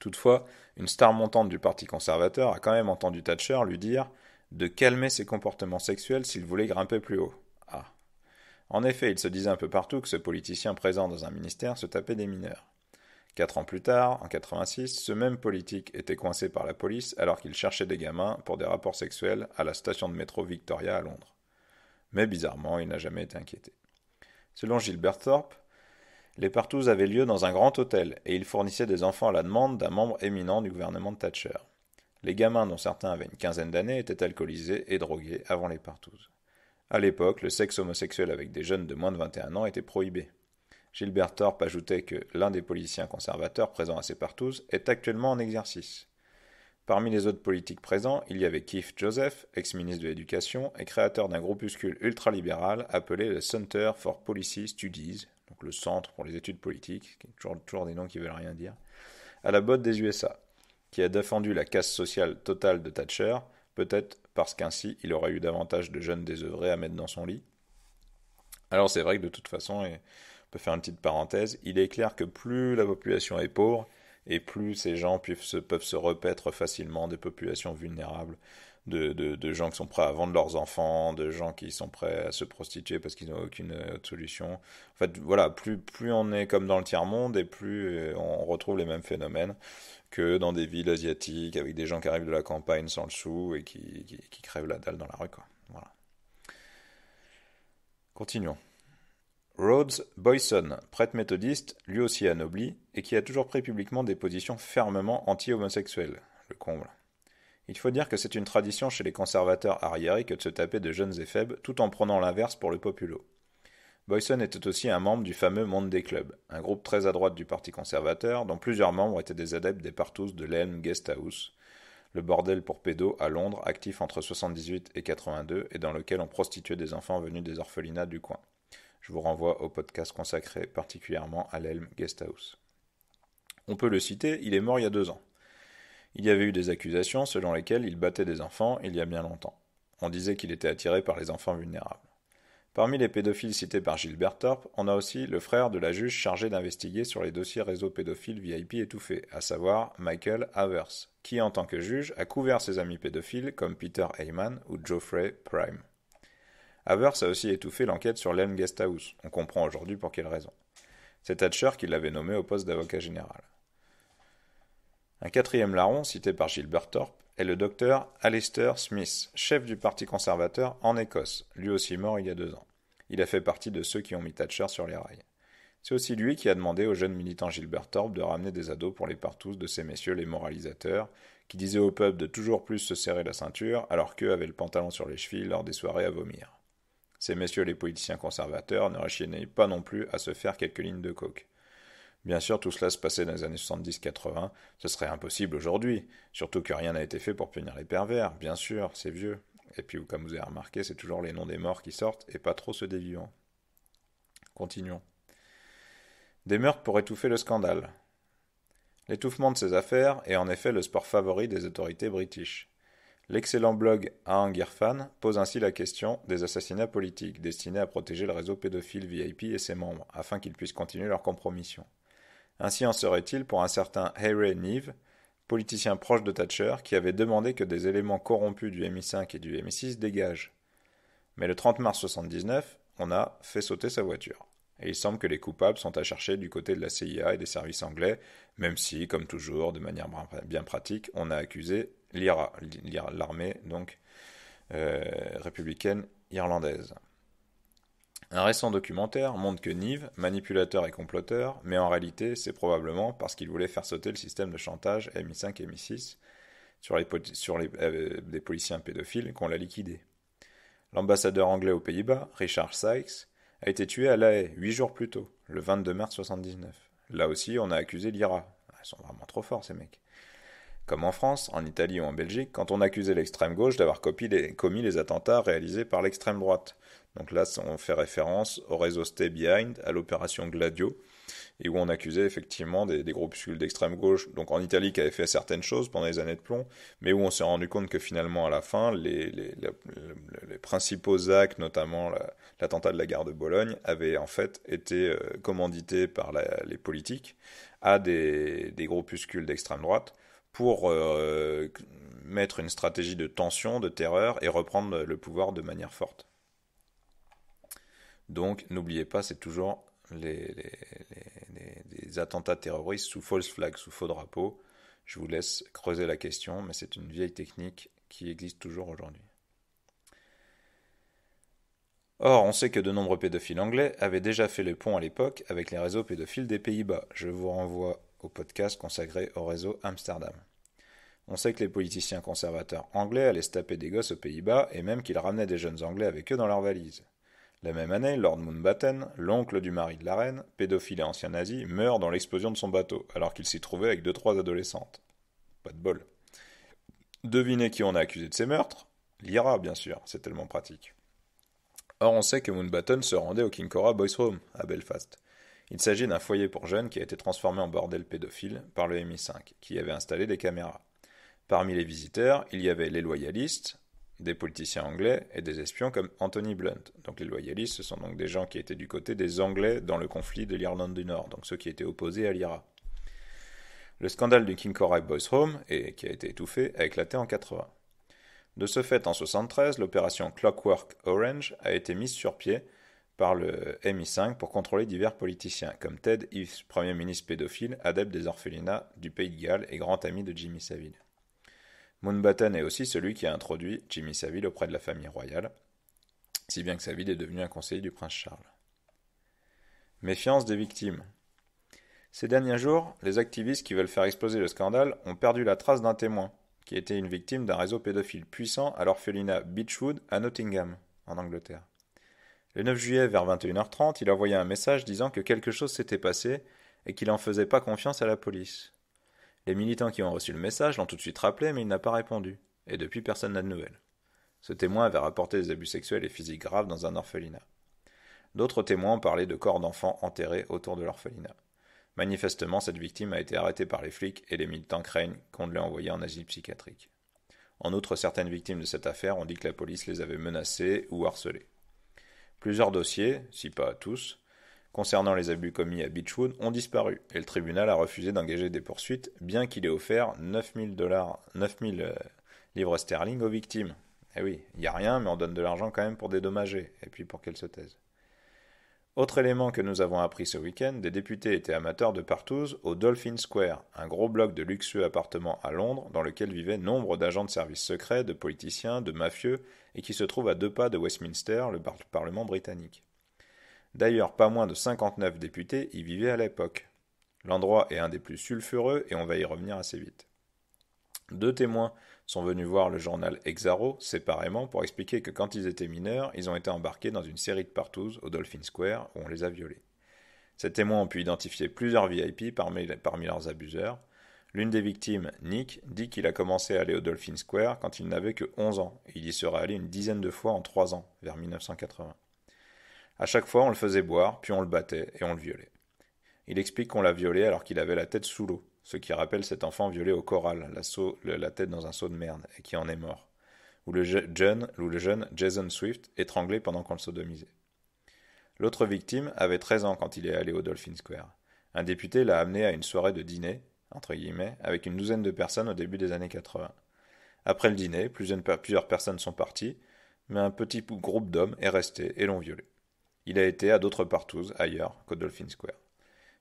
Toutefois, une star montante du Parti conservateur a quand même entendu Thatcher lui dire de calmer ses comportements sexuels s'il voulait grimper plus haut. Ah. En effet, il se disait un peu partout que ce politicien présent dans un ministère se tapait des mineurs. 4 ans plus tard, en 86, ce même politique était coincé par la police alors qu'il cherchait des gamins pour des rapports sexuels à la station de métro Victoria à Londres. Mais bizarrement, il n'a jamais été inquiété. Selon Gilbert Thorpe, les partouzes avaient lieu dans un grand hôtel et il fournissait des enfants à la demande d'un membre éminent du gouvernement de Thatcher. Les gamins, dont certains avaient une quinzaine d'années, étaient alcoolisés et drogués avant les partouzes. À l'époque, le sexe homosexuel avec des jeunes de moins de 21 ans était prohibé. Gilbert Thorpe ajoutait que l'un des politiciens conservateurs présents à ces partouzes est actuellement en exercice. Parmi les autres politiques présents, il y avait Keith Joseph, ex-ministre de l'Éducation et créateur d'un groupuscule ultralibéral appelé le Center for Policy Studies, donc le Centre pour les études politiques, qui est toujours des noms qui veulent rien dire, à la botte des USA, qui a défendu la casse sociale totale de Thatcher, peut-être parce qu'ainsi il aurait eu davantage de jeunes désœuvrés à mettre dans son lit. Alors c'est vrai que de toute façon, et on peut faire une petite parenthèse, il est clair que plus la population est pauvre, et plus ces gens peuvent se repaître facilement des populations vulnérables, de gens qui sont prêts à vendre leurs enfants, de gens qui sont prêts à se prostituer parce qu'ils n'ont aucune autre solution. En fait, voilà, plus on est comme dans le tiers-monde, et plus on retrouve les mêmes phénomènes que dans des villes asiatiques, avec des gens qui arrivent de la campagne sans le sou et qui crèvent la dalle dans la rue, quoi. Voilà. Continuons. Rhodes Boyson, prêtre méthodiste, lui aussi anobli, et qui a toujours pris publiquement des positions fermement anti-homosexuelles. Le comble. Il faut dire que c'est une tradition chez les conservateurs arriérés que de se taper de jeunes et faibles, tout en prenant l'inverse pour le populo. Boyson était aussi un membre du fameux Monday Club, un groupe très à droite du Parti conservateur, dont plusieurs membres étaient des adeptes des partouzes de l'Elm Guest House, le bordel pour pédos à Londres, actif entre 78 et 82, et dans lequel on prostituait des enfants venus des orphelinats du coin. Je vous renvoie au podcast consacré particulièrement à l'Elm Guesthouse. On peut le citer, il est mort il y a 2 ans. Il y avait eu des accusations selon lesquelles il battait des enfants il y a bien longtemps. On disait qu'il était attiré par les enfants vulnérables. Parmi les pédophiles cités par Gilbert Thorpe, on a aussi le frère de la juge chargée d'investiguer sur les dossiers réseau pédophiles VIP étouffés, à savoir Michael Havers, qui en tant que juge a couvert ses amis pédophiles comme Peter Heyman ou Geoffrey Prime. Havers a aussi étouffé l'enquête sur l'Elm Guesthouse. On comprend aujourd'hui pour quelle raison. C'est Thatcher qui l'avait nommé au poste d'avocat général. Un 4e larron, cité par Gilbert Thorpe, est le docteur Alistair Smith, chef du Parti conservateur en Écosse, lui aussi mort il y a 2 ans. Il a fait partie de ceux qui ont mis Thatcher sur les rails. C'est aussi lui qui a demandé au jeune militant Gilbert Thorpe de ramener des ados pour les partouzes de ces messieurs les moralisateurs, qui disaient au peuple de toujours plus se serrer la ceinture, alors qu'eux avaient le pantalon sur les chevilles lors des soirées à vomir. Ces messieurs les politiciens conservateurs ne rechignaient pas non plus à se faire quelques lignes de coke. Bien sûr, tout cela se passait dans les années 70-80, ce serait impossible aujourd'hui, surtout que rien n'a été fait pour punir les pervers, bien sûr, c'est vieux. Et puis, comme vous avez remarqué, c'est toujours les noms des morts qui sortent, et pas trop ceux des vivants. Continuons. Des meurtres pour étouffer le scandale. L'étouffement de ces affaires est en effet le sport favori des autorités british. L'excellent blog Ahang Irfan pose ainsi la question des assassinats politiques destinés à protéger le réseau pédophile VIP et ses membres, afin qu'ils puissent continuer leur compromission. Ainsi en serait-il pour un certain Harry Neve, politicien proche de Thatcher, qui avait demandé que des éléments corrompus du MI5 et du MI6 dégagent. Mais le 30 mars 1979, on a fait sauter sa voiture. Et il semble que les coupables sont à chercher du côté de la CIA et des services anglais, même si, comme toujours, de manière bien pratique, on a accusé l'IRA, l'armée donc républicaine irlandaise. Un récent documentaire montre que Neve, manipulateur et comploteur, mais en réalité, c'est probablement parce qu'il voulait faire sauter le système de chantage MI5 et MI6 sur des policiers pédophiles qu'on l'a liquidé. L'ambassadeur anglais aux Pays-Bas, Richard Sykes, a été tué à La Haye 8 jours plus tôt, le 22 mars 1979. Là aussi, on a accusé l'IRA. Ils sont vraiment trop forts, ces mecs. Comme en France, en Italie ou en Belgique, quand on accusait l'extrême gauche d'avoir commis les attentats réalisés par l'extrême droite. Donc là, on fait référence au réseau Stay Behind, à l'opération Gladio, et où on accusait effectivement des groupuscules d'extrême gauche, donc en Italie qui avaient fait certaines choses pendant les années de plomb, mais où on s'est rendu compte que finalement à la fin, les principaux actes, notamment l'attentat de la gare de Bologne, avaient en fait été commandités par les politiques à des groupuscules d'extrême droite pour mettre une stratégie de tension, de terreur et reprendre le pouvoir de manière forte. Donc n'oubliez pas, c'est toujours des attentats terroristes sous false flag, sous faux drapeau. Je vous laisse creuser la question, mais c'est une vieille technique qui existe toujours aujourd'hui. Or, on sait que de nombreux pédophiles anglais avaient déjà fait le pont à l'époque avec les réseaux pédophiles des Pays-Bas. Je vous renvoie au podcast consacré au réseau Amsterdam. On sait que les politiciens conservateurs anglais allaient se taper des gosses aux Pays-Bas et même qu'ils ramenaient des jeunes anglais avec eux dans leurs valises. La même année, Lord Mountbatten, l'oncle du mari de la reine, pédophile et ancien nazi, meurt dans l'explosion de son bateau, alors qu'il s'y trouvait avec 2-3 adolescentes. Pas de bol. Devinez qui on a accusé de ces meurtres? L'IRA, bien sûr, c'est tellement pratique. Or, on sait que Mountbatten se rendait au Kinkora Boys Home, à Belfast. Il s'agit d'un foyer pour jeunes qui a été transformé en bordel pédophile par le MI5, qui avait installé des caméras. Parmi les visiteurs, il y avait les loyalistes, des politiciens anglais et des espions comme Anthony Blunt. Donc les loyalistes, ce sont donc des gens qui étaient du côté des Anglais dans le conflit de l'Irlande du Nord, donc ceux qui étaient opposés à l'IRA. Le scandale du Kinkora Boys Home, qui a été étouffé, a éclaté en 80. De ce fait, en 73, l'opération Clockwork Orange a été mise sur pied par le MI5 pour contrôler divers politiciens, comme Ted Heath, Premier ministre pédophile, adepte des orphelinats du Pays de Galles et grand ami de Jimmy Savile. Mountbatten est aussi celui qui a introduit Jimmy Savile auprès de la famille royale, si bien que Savile est devenu un conseiller du prince Charles. Méfiance des victimes. Ces derniers jours, les activistes qui veulent faire exploser le scandale ont perdu la trace d'un témoin, qui était une victime d'un réseau pédophile puissant à l'orphelinat Beechwood à Nottingham, en Angleterre. Le 9 juillet vers 21h30, il envoyait un message disant que quelque chose s'était passé et qu'il n'en faisait pas confiance à la police. Les militants qui ont reçu le message l'ont tout de suite rappelé, mais il n'a pas répondu. Et depuis, personne n'a de nouvelles. Ce témoin avait rapporté des abus sexuels et physiques graves dans un orphelinat. D'autres témoins ont parlé de corps d'enfants enterrés autour de l'orphelinat. Manifestement, cette victime a été arrêtée par les flics et les militants craignent qu'on ne l'ait envoyée en asile psychiatrique. En outre, certaines victimes de cette affaire ont dit que la police les avait menacées ou harcelées. Plusieurs dossiers, si pas tous, concernant les abus commis à Beechwood ont disparu, et le tribunal a refusé d'engager des poursuites, bien qu'il ait offert 9000 livres sterling aux victimes. Eh oui, il n'y a rien, mais on donne de l'argent quand même pour dédommager, et puis pour qu'elles se taisent. Autre élément que nous avons appris ce week-end, des députés étaient amateurs de partouze au Dolphin Square, un gros bloc de luxueux appartements à Londres dans lequel vivaient nombre d'agents de services secrets, de politiciens, de mafieux, et qui se trouve à 2 pas de Westminster, le Parlement britannique. D'ailleurs, pas moins de 59 députés y vivaient à l'époque. L'endroit est un des plus sulfureux et on va y revenir assez vite. 2 témoins sont venus voir le journal Exaro séparément pour expliquer que quand ils étaient mineurs, ils ont été embarqués dans une série de partouzes au Dolphin Square où on les a violés. Ces témoins ont pu identifier plusieurs VIP parmi leurs abuseurs. L'une des victimes, Nick, dit qu'il a commencé à aller au Dolphin Square quand il n'avait que 11 ans. Il y serait allé une dizaine de fois en 3 ans, vers 1980. À chaque fois, on le faisait boire, puis on le battait et on le violait. Il explique qu'on l'a violé alors qu'il avait la tête sous l'eau, ce qui rappelle cet enfant violé au corral, la tête dans un seau de merde, et qui en est mort. Ou le jeune Jason Swift, étranglé pendant qu'on le sodomisait. L'autre victime avait 13 ans quand il est allé au Dolphin Square. Un député l'a amené à une soirée de dîner, entre guillemets, avec une douzaine de personnes au début des années 80. Après le dîner, plusieurs personnes sont parties, mais un petit groupe d'hommes est resté et l'ont violé. Il a été à d'autres partous ailleurs qu'au Dolphin Square.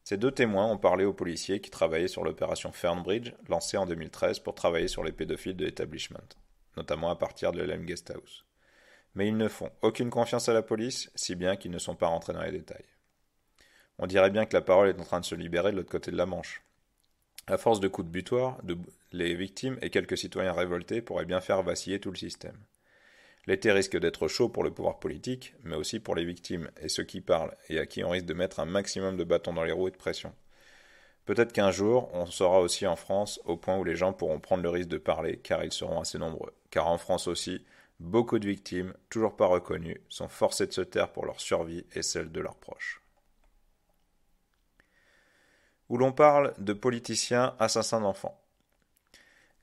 Ces deux témoins ont parlé aux policiers qui travaillaient sur l'opération Fernbridge, lancée en 2013 pour travailler sur les pédophiles de l'établissement, notamment à partir de l'Elm Guesthouse. Mais ils ne font aucune confiance à la police, si bien qu'ils ne sont pas rentrés dans les détails. On dirait bien que la parole est en train de se libérer de l'autre côté de la Manche. À force de coups de butoir, les victimes et quelques citoyens révoltés pourraient bien faire vaciller tout le système. L'été risque d'être chaud pour le pouvoir politique, mais aussi pour les victimes et ceux qui parlent, et à qui on risque de mettre un maximum de bâtons dans les roues et de pression. Peut-être qu'un jour, on sera aussi en France au point où les gens pourront prendre le risque de parler, car ils seront assez nombreux. Car en France aussi, beaucoup de victimes, toujours pas reconnues, sont forcées de se taire pour leur survie et celle de leurs proches. Où l'on parle de politiciens assassins d'enfants.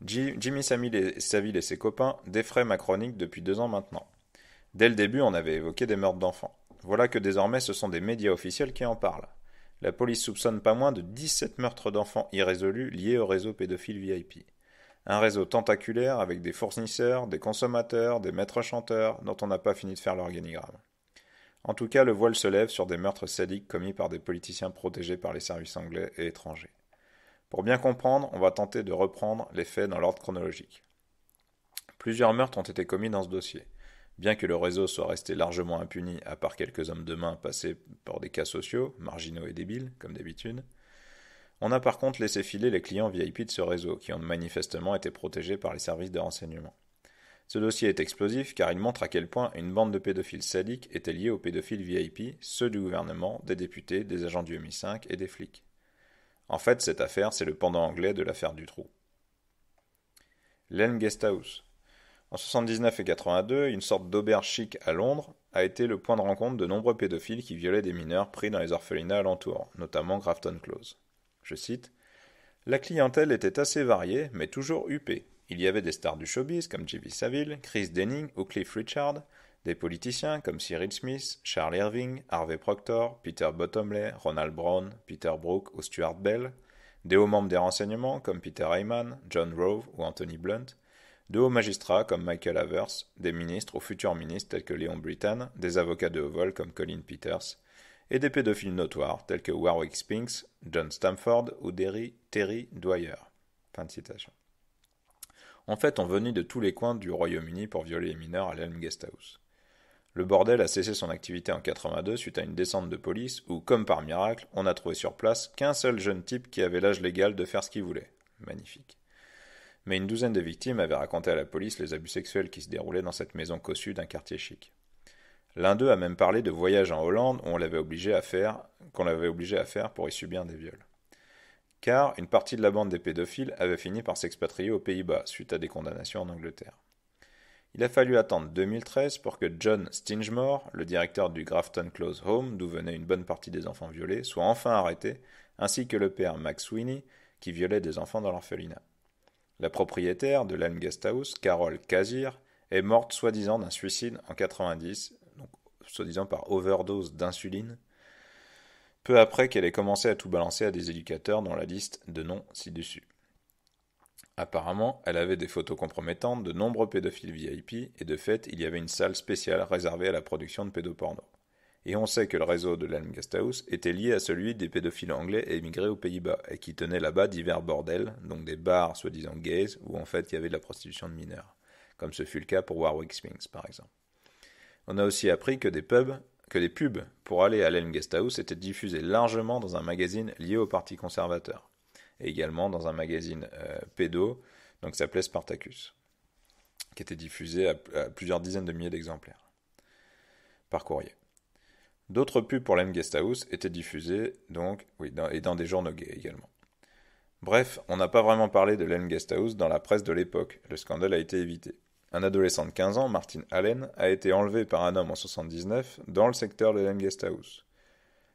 Jimmy Savile et ses copains défraient ma chronique depuis 2 ans maintenant. Dès le début, on avait évoqué des meurtres d'enfants. Voilà que désormais, ce sont des médias officiels qui en parlent. La police soupçonne pas moins de 17 meurtres d'enfants irrésolus liés au réseau pédophile VIP. Un réseau tentaculaire avec des fournisseurs, des consommateurs, des maîtres chanteurs dont on n'a pas fini de faire l'organigramme. En tout cas, le voile se lève sur des meurtres sadiques commis par des politiciens protégés par les services anglais et étrangers. Pour bien comprendre, on va tenter de reprendre les faits dans l'ordre chronologique. Plusieurs meurtres ont été commis dans ce dossier. Bien que le réseau soit resté largement impuni, à part quelques hommes de main passés par des cas sociaux, marginaux et débiles, comme d'habitude, on a par contre laissé filer les clients VIP de ce réseau, qui ont manifestement été protégés par les services de renseignement. Ce dossier est explosif car il montre à quel point une bande de pédophiles sadiques était liée aux pédophiles VIP, ceux du gouvernement, des députés, des agents du MI5 et des flics. En fait, cette affaire, c'est le pendant anglais de l'affaire Dutroux. L'Elm Guesthouse. En 79 et 82, une sorte d'auberge chic à Londres a été le point de rencontre de nombreux pédophiles qui violaient des mineurs pris dans les orphelinats alentours, notamment Grafton Close. Je cite : « La clientèle était assez variée, mais toujours huppée. Il y avait des stars du showbiz comme Jimmy Savile, Chris Denning ou Cliff Richard, des politiciens comme Cyril Smith, Charles Irving, Harvey Proctor, Peter Bottomley, Ronald Brown, Peter Brook ou Stuart Bell, des hauts membres des renseignements comme Peter Heyman, John Rove ou Anthony Blunt, de hauts magistrats comme Michael Havers, des ministres ou futurs ministres tels que Léon Brittan, des avocats de haut vol comme Colin Peters, et des pédophiles notoires tels que Warwick Spinks, John Stamford ou Terry Dwyer. Fin de citation. En fait, on venait de tous les coins du Royaume-Uni pour violer les mineurs à l'Elm Guesthouse. Le bordel a cessé son activité en 82 suite à une descente de police où, comme par miracle, on n'a trouvé sur place qu'un seul jeune type qui avait l'âge légal de faire ce qu'il voulait. Magnifique. Mais une douzaine de victimes avaient raconté à la police les abus sexuels qui se déroulaient dans cette maison cossue d'un quartier chic. L'un d'eux a même parlé de voyages en Hollande qu'on l'avait obligé à faire pour y subir des viols. Car une partie de la bande des pédophiles avait fini par s'expatrier aux Pays-Bas suite à des condamnations en Angleterre. Il a fallu attendre 2013 pour que John Stingemore, le directeur du Grafton Close Home, d'où venaient une bonne partie des enfants violés, soit enfin arrêté, ainsi que le père Max Sweeney, qui violait des enfants dans l'orphelinat. La propriétaire de l'Elm Guesthouse, Carol Kazir, est morte soi-disant d'un suicide en 90, donc soi-disant par overdose d'insuline, peu après qu'elle ait commencé à tout balancer à des éducateurs dans la liste de noms ci-dessus. Apparemment, elle avait des photos compromettantes de nombreux pédophiles VIP et de fait, il y avait une salle spéciale réservée à la production de pédoporno. Et on sait que le réseau de l'Elm Guesthouse était lié à celui des pédophiles anglais émigrés aux Pays-Bas et qui tenaient là-bas divers bordels, donc des bars soi-disant gays où en fait il y avait de la prostitution de mineurs, comme ce fut le cas pour Warwick Spinks par exemple. On a aussi appris que des pubs pour aller à l'Elm Guesthouse étaient diffusées largement dans un magazine lié au Parti conservateur. Et également dans un magazine pédo, donc ça s'appelait Spartacus, qui était diffusé à plusieurs dizaines de milliers d'exemplaires par courrier. D'autres pubs pour l'M Guesthouse étaient diffusées, donc, oui, et dans des journaux gays également. Bref, on n'a pas vraiment parlé de l'M Guesthouse dans la presse de l'époque, le scandale a été évité. Un adolescent de 15 ans, Martin Allen, a été enlevé par un homme en 79 dans le secteur de l'M Guesthouse.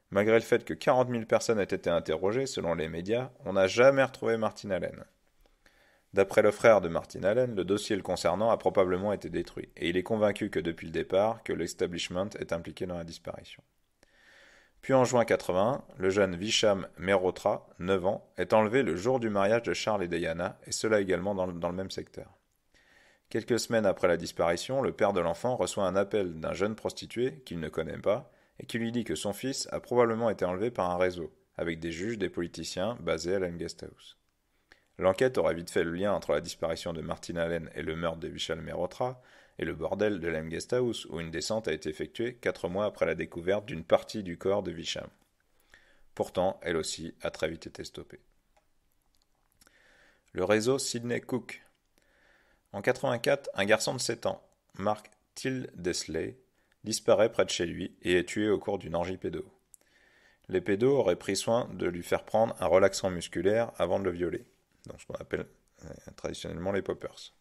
Malgré le fait que 40 000 personnes aient été interrogées, selon les médias, on n'a jamais retrouvé Martin Allen. D'après le frère de Martin Allen, le dossier le concernant a probablement été détruit, et il est convaincu que depuis le départ, que l'establishment est impliqué dans la disparition. Puis en juin 81, le jeune Visham Mehrotra, 9 ans, est enlevé le jour du mariage de Charles et Diana, et cela également dans le même secteur. Quelques semaines après la disparition, le père de l'enfant reçoit un appel d'un jeune prostitué qu'il ne connaît pas et qui lui dit que son fils a probablement été enlevé par un réseau, avec des juges, des politiciens basés à l'M Guesthouse. L'enquête aura vite fait le lien entre la disparition de Martin Allen et le meurtre de Vishal Mehrotra et le bordel de l'M Guesthouse où une descente a été effectuée 4 mois après la découverte d'une partie du corps de Visham. Pourtant, elle aussi a très vite été stoppée. Le réseau Sidney Cook. En 84, un garçon de 7 ans, Mark Tildesley, disparaît près de chez lui et est tué au cours d'une orgie pédo. Les pédos auraient pris soin de lui faire prendre un relaxant musculaire avant de le violer, donc ce qu'on appelle traditionnellement les poppers.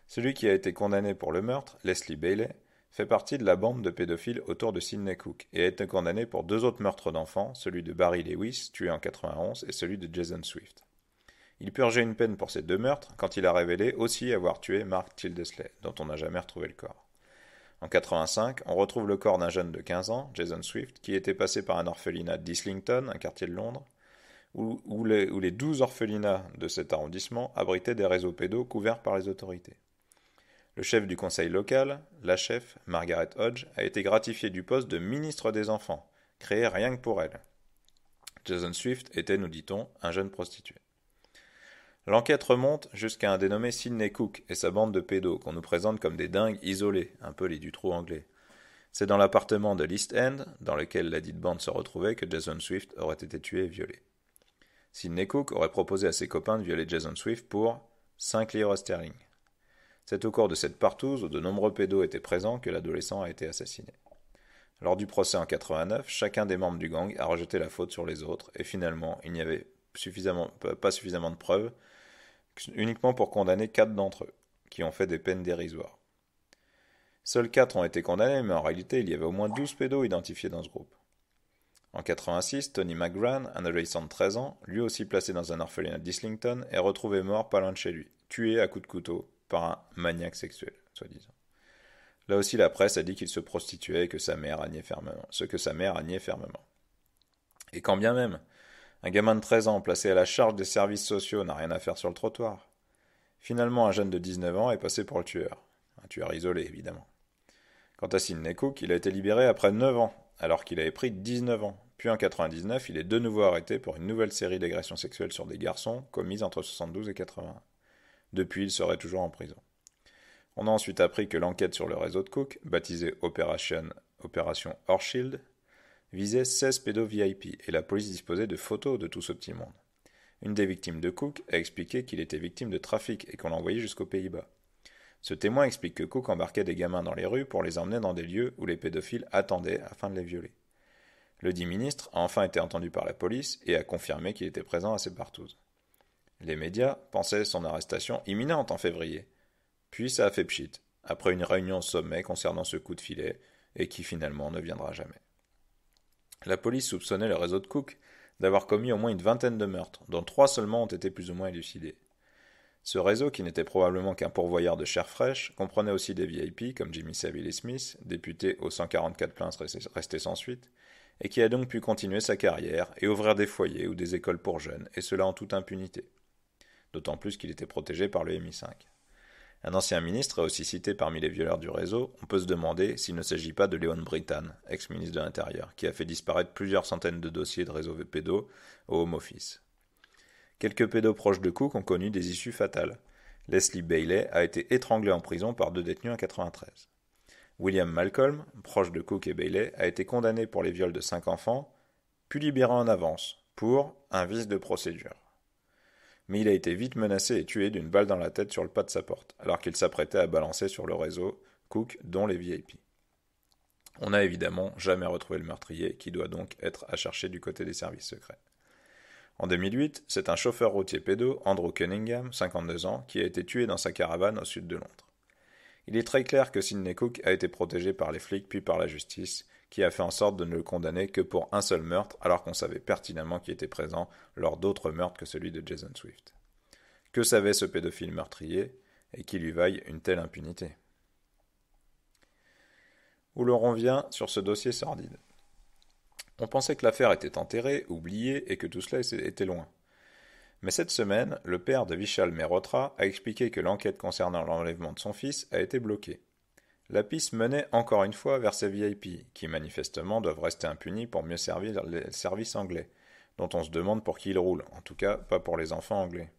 Celui qui a été condamné pour le meurtre, Leslie Bailey, fait partie de la bande de pédophiles autour de Sidney Cook et a été condamné pour 2 autres meurtres d'enfants, celui de Barry Lewis, tué en 91, et celui de Jason Swift. Il purgeait une peine pour ces 2 meurtres quand il a révélé aussi avoir tué Mark Tildesley, dont on n'a jamais retrouvé le corps. En 85, on retrouve le corps d'un jeune de 15 ans, Jason Swift, qui était passé par un orphelinat d'Islington, un quartier de Londres, où les 12 orphelinats de cet arrondissement abritaient des réseaux pédos couverts par les autorités. Le chef du conseil local, la chef, Margaret Hodge, a été gratifiée du poste de ministre des enfants, créé rien que pour elle. Jason Swift était, nous dit-on, un jeune prostitué. L'enquête remonte jusqu'à un dénommé Sidney Cook et sa bande de pédos qu'on nous présente comme des dingues isolés, un peu les Dutroux anglais. C'est dans l'appartement de l'East End, dans lequel la dite bande se retrouvait, que Jason Swift aurait été tué et violé. Sidney Cook aurait proposé à ses copains de violer Jason Swift pour 5 livres sterling. C'est au cours de cette partouze où de nombreux pédos étaient présents que l'adolescent a été assassiné. Lors du procès en 89, chacun des membres du gang a rejeté la faute sur les autres et finalement il n'y avait pas suffisamment de preuves uniquement pour condamner 4 d'entre eux, qui ont fait des peines dérisoires. Seuls 4 ont été condamnés, mais en réalité, il y avait au moins 12 pédos identifiés dans ce groupe. En 86, Tony McGran, un adolescent de 13 ans, lui aussi placé dans un orphelinat d'Islington, est retrouvé mort pas loin de chez lui, tué à coups de couteau par un maniaque sexuel, soi-disant. Là aussi, la presse a dit qu'il se prostituait et que sa mère a nié fermement. Et quand bien même, un gamin de 13 ans placé à la charge des services sociaux n'a rien à faire sur le trottoir. Finalement, un jeune de 19 ans est passé pour le tueur. Un tueur isolé, évidemment. Quant à Sidney Cook, il a été libéré après 9 ans, alors qu'il avait pris 19 ans. Puis en 99, il est de nouveau arrêté pour une nouvelle série d'agressions sexuelles sur des garçons commises entre 72 et 81. Depuis, il serait toujours en prison. On a ensuite appris que l'enquête sur le réseau de Cook, baptisée Opération Horseshield, visait 16 pédos VIP et la police disposait de photos de tout ce petit monde. Une des victimes de Cook a expliqué qu'il était victime de trafic et qu'on l'envoyait jusqu'aux Pays-Bas. Ce témoin explique que Cook embarquait des gamins dans les rues pour les emmener dans des lieux où les pédophiles attendaient afin de les violer. Le dit ministre a enfin été entendu par la police et a confirmé qu'il était présent à ces partouzes. Les médias pensaient son arrestation imminente en février. Puis ça a fait pchit, après une réunion au sommet concernant ce coup de filet, et qui finalement ne viendra jamais. La police soupçonnait le réseau de Cook d'avoir commis au moins une vingtaine de meurtres, dont 3 seulement ont été plus ou moins élucidés. Ce réseau, qui n'était probablement qu'un pourvoyeur de chair fraîche, comprenait aussi des VIP comme Jimmy Savile Smith, député aux 144 plaintes restées sans suite, et qui a donc pu continuer sa carrière et ouvrir des foyers ou des écoles pour jeunes, et cela en toute impunité. D'autant plus qu'il était protégé par le MI5. Un ancien ministre est aussi cité parmi les violeurs du réseau. On peut se demander s'il ne s'agit pas de Léon Brittan, ex-ministre de l'Intérieur, qui a fait disparaître plusieurs centaines de dossiers de réseaux pédos au Home Office. Quelques pédos proches de Cook ont connu des issues fatales. Leslie Bailey a été étranglée en prison par 2 détenus en 1993. William Malcolm, proche de Cook et Bailey, a été condamné pour les viols de 5 enfants, puis libéré en avance, pour un vice de procédure. Mais il a été vite menacé et tué d'une balle dans la tête sur le pas de sa porte, alors qu'il s'apprêtait à balancer sur le réseau Cook, dont les VIP. On n'a évidemment jamais retrouvé le meurtrier, qui doit donc être à chercher du côté des services secrets. En 2008, c'est un chauffeur routier pédo, Andrew Cunningham, 52 ans, qui a été tué dans sa caravane au sud de Londres. Il est très clair que Sidney Cook a été protégé par les flics puis par la justice, qui a fait en sorte de ne le condamner que pour un seul meurtre, alors qu'on savait pertinemment qu'il était présent lors d'autres meurtres que celui de Jason Swift. Que savait ce pédophile meurtrier, et qui lui vaille une telle impunité? Où l'on revient sur ce dossier sordide. On pensait que l'affaire était enterrée, oubliée, et que tout cela était loin. Mais cette semaine, le père de Vishal Mehrotra a expliqué que l'enquête concernant l'enlèvement de son fils a été bloquée. La piste menait encore une fois vers ces VIP, qui manifestement doivent rester impunis pour mieux servir les services anglais, dont on se demande pour qui ils roulent, en tout cas pas pour les enfants anglais.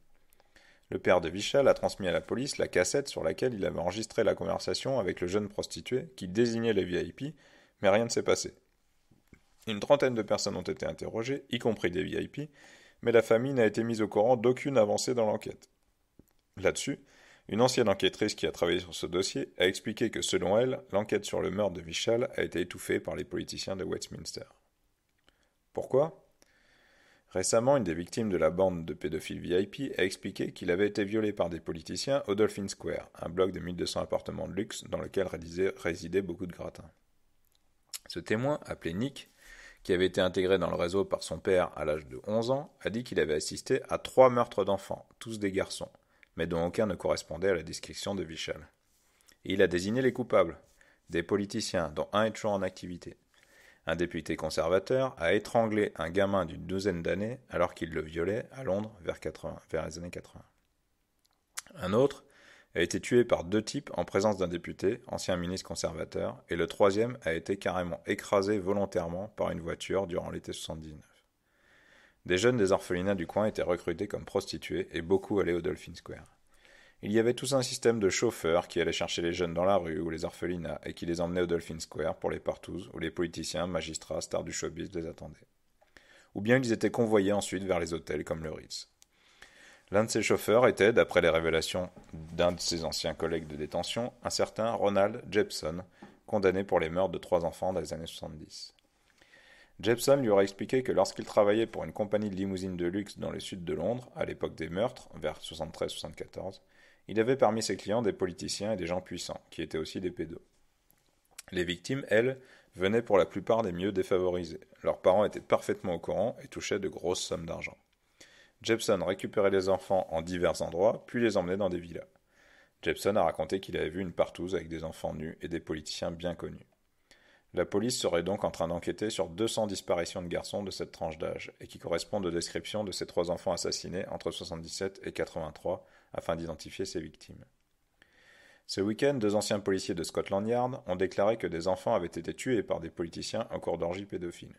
Le père de Vishal a transmis à la police la cassette sur laquelle il avait enregistré la conversation avec le jeune prostitué qui désignait les VIP, mais rien ne s'est passé. Une trentaine de personnes ont été interrogées, y compris des VIP, mais la famille n'a été mise au courant d'aucune avancée dans l'enquête. Là-dessus, une ancienne enquêtrice qui a travaillé sur ce dossier a expliqué que selon elle, l'enquête sur le meurtre de Vishal a été étouffée par les politiciens de Westminster. Pourquoi ? Récemment, une des victimes de la bande de pédophiles VIP a expliqué qu'il avait été violé par des politiciens au Dolphin Square, un bloc de 1200 appartements de luxe dans lequel résidaient beaucoup de gratins. Ce témoin, appelé Nick, qui avait été intégré dans le réseau par son père à l'âge de 11 ans, a dit qu'il avait assisté à 3 meurtres d'enfants, tous des garçons, mais dont aucun ne correspondait à la description de Vishal. Et il a désigné les coupables, des politiciens dont un est toujours en activité. Un député conservateur a étranglé un gamin d'une douzaine d'années alors qu'il le violait à Londres vers les années 80. Un autre a été tué par 2 types en présence d'un député, ancien ministre conservateur, et le troisième a été carrément écrasé volontairement par une voiture durant l'été 79. Des jeunes des orphelinats du coin étaient recrutés comme prostituées et beaucoup allaient au Dolphin Square. Il y avait tout un système de chauffeurs qui allaient chercher les jeunes dans la rue ou les orphelinats et qui les emmenaient au Dolphin Square pour les partouzes où les politiciens, magistrats, stars du showbiz les attendaient. Ou bien ils étaient convoyés ensuite vers les hôtels comme le Ritz. L'un de ces chauffeurs était, d'après les révélations d'un de ses anciens collègues de détention, un certain Ronald Jepson, condamné pour les meurtres de 3 enfants dans les années 70. Jepson lui aurait expliqué que lorsqu'il travaillait pour une compagnie de limousines de luxe dans le sud de Londres, à l'époque des meurtres, vers 73-74, il avait parmi ses clients des politiciens et des gens puissants, qui étaient aussi des pédos. Les victimes, elles, venaient pour la plupart des milieux défavorisés. Leurs parents étaient parfaitement au courant et touchaient de grosses sommes d'argent. Jepson récupérait les enfants en divers endroits, puis les emmenait dans des villas. Jepson a raconté qu'il avait vu une partouze avec des enfants nus et des politiciens bien connus. La police serait donc en train d'enquêter sur 200 disparitions de garçons de cette tranche d'âge, et qui correspondent aux descriptions de ces 3 enfants assassinés entre 77 et 83, afin d'identifier ces victimes. Ce week-end, 2 anciens policiers de Scotland Yard ont déclaré que des enfants avaient été tués par des politiciens en cours d'orgie pédophile.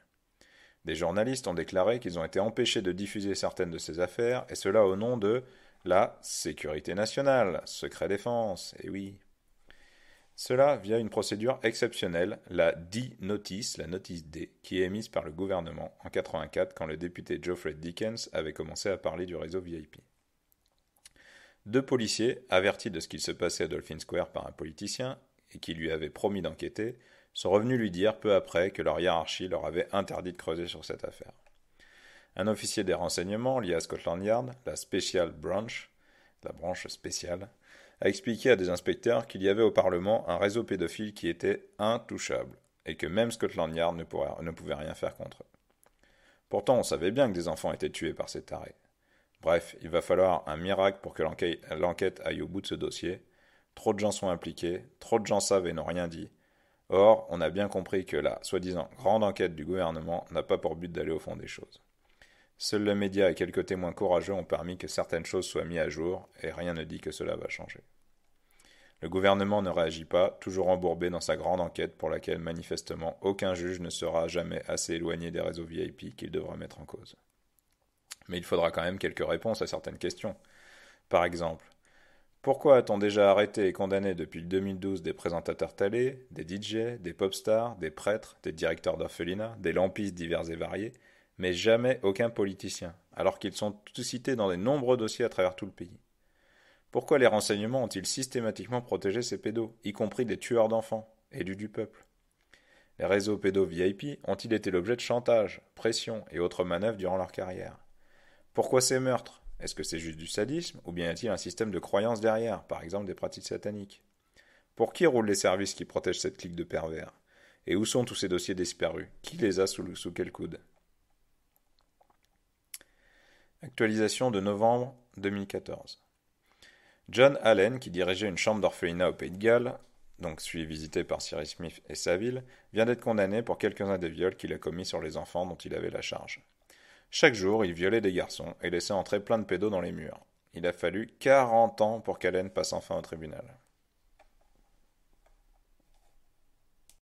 Des journalistes ont déclaré qu'ils ont été empêchés de diffuser certaines de ces affaires, et cela au nom de la sécurité nationale, secret défense, et oui. Cela via une procédure exceptionnelle, la D-Notice, la notice D, qui est émise par le gouvernement en 1984 quand le député Geoffrey Dickens avait commencé à parler du réseau VIP. 2 policiers, avertis de ce qu'il se passait à Dolphin Square par un politicien, et qui lui avait promis d'enquêter, sont revenus lui dire peu après que leur hiérarchie leur avait interdit de creuser sur cette affaire. Un officier des renseignements lié à Scotland Yard, la Special Branch, la branche spéciale, a expliqué à des inspecteurs qu'il y avait au Parlement un réseau pédophile qui était intouchable, et que même Scotland Yard ne pouvait rien faire contre eux. Pourtant, on savait bien que des enfants étaient tués par ces tarés. Bref, il va falloir un miracle pour que l'enquête aille au bout de ce dossier. Trop de gens sont impliqués, trop de gens savent et n'ont rien dit. Or, on a bien compris que la soi-disant grande enquête du gouvernement n'a pas pour but d'aller au fond des choses. Seuls les médias et quelques témoins courageux ont permis que certaines choses soient mises à jour, et rien ne dit que cela va changer. Le gouvernement ne réagit pas, toujours embourbé dans sa grande enquête pour laquelle manifestement aucun juge ne sera jamais assez éloigné des réseaux VIP qu'il devra mettre en cause. Mais il faudra quand même quelques réponses à certaines questions. Par exemple, pourquoi a-t-on déjà arrêté et condamné depuis 2012 des présentateurs télé, des DJ, des pop stars, des prêtres, des directeurs d'orphelinats, des lampistes divers et variés, mais jamais aucun politicien, alors qu'ils sont tous cités dans de nombreux dossiers à travers tout le pays? Pourquoi les renseignements ont-ils systématiquement protégé ces pédos, y compris des tueurs d'enfants, élus du peuple? Les réseaux pédos VIP ont-ils été l'objet de chantage, pression et autres manœuvres durant leur carrière? Pourquoi ces meurtres? Est-ce que c'est juste du sadisme ou bien y a-t-il un système de croyance derrière, par exemple des pratiques sataniques? Pour qui roulent les services qui protègent cette clique de pervers? Et où sont tous ces dossiers disparus? Qui les a sous quel coude? Actualisation de novembre 2014. John Allen, qui dirigeait une chambre d'orphelinat au Pays de Galles, donc celui visité par Cyrus Smith et Saville, vient d'être condamné pour quelques-uns des viols qu'il a commis sur les enfants dont il avait la charge. Chaque jour, il violait des garçons et laissait entrer plein de pédos dans les murs. Il a fallu 40 ans pour qu'Allen passe enfin au tribunal.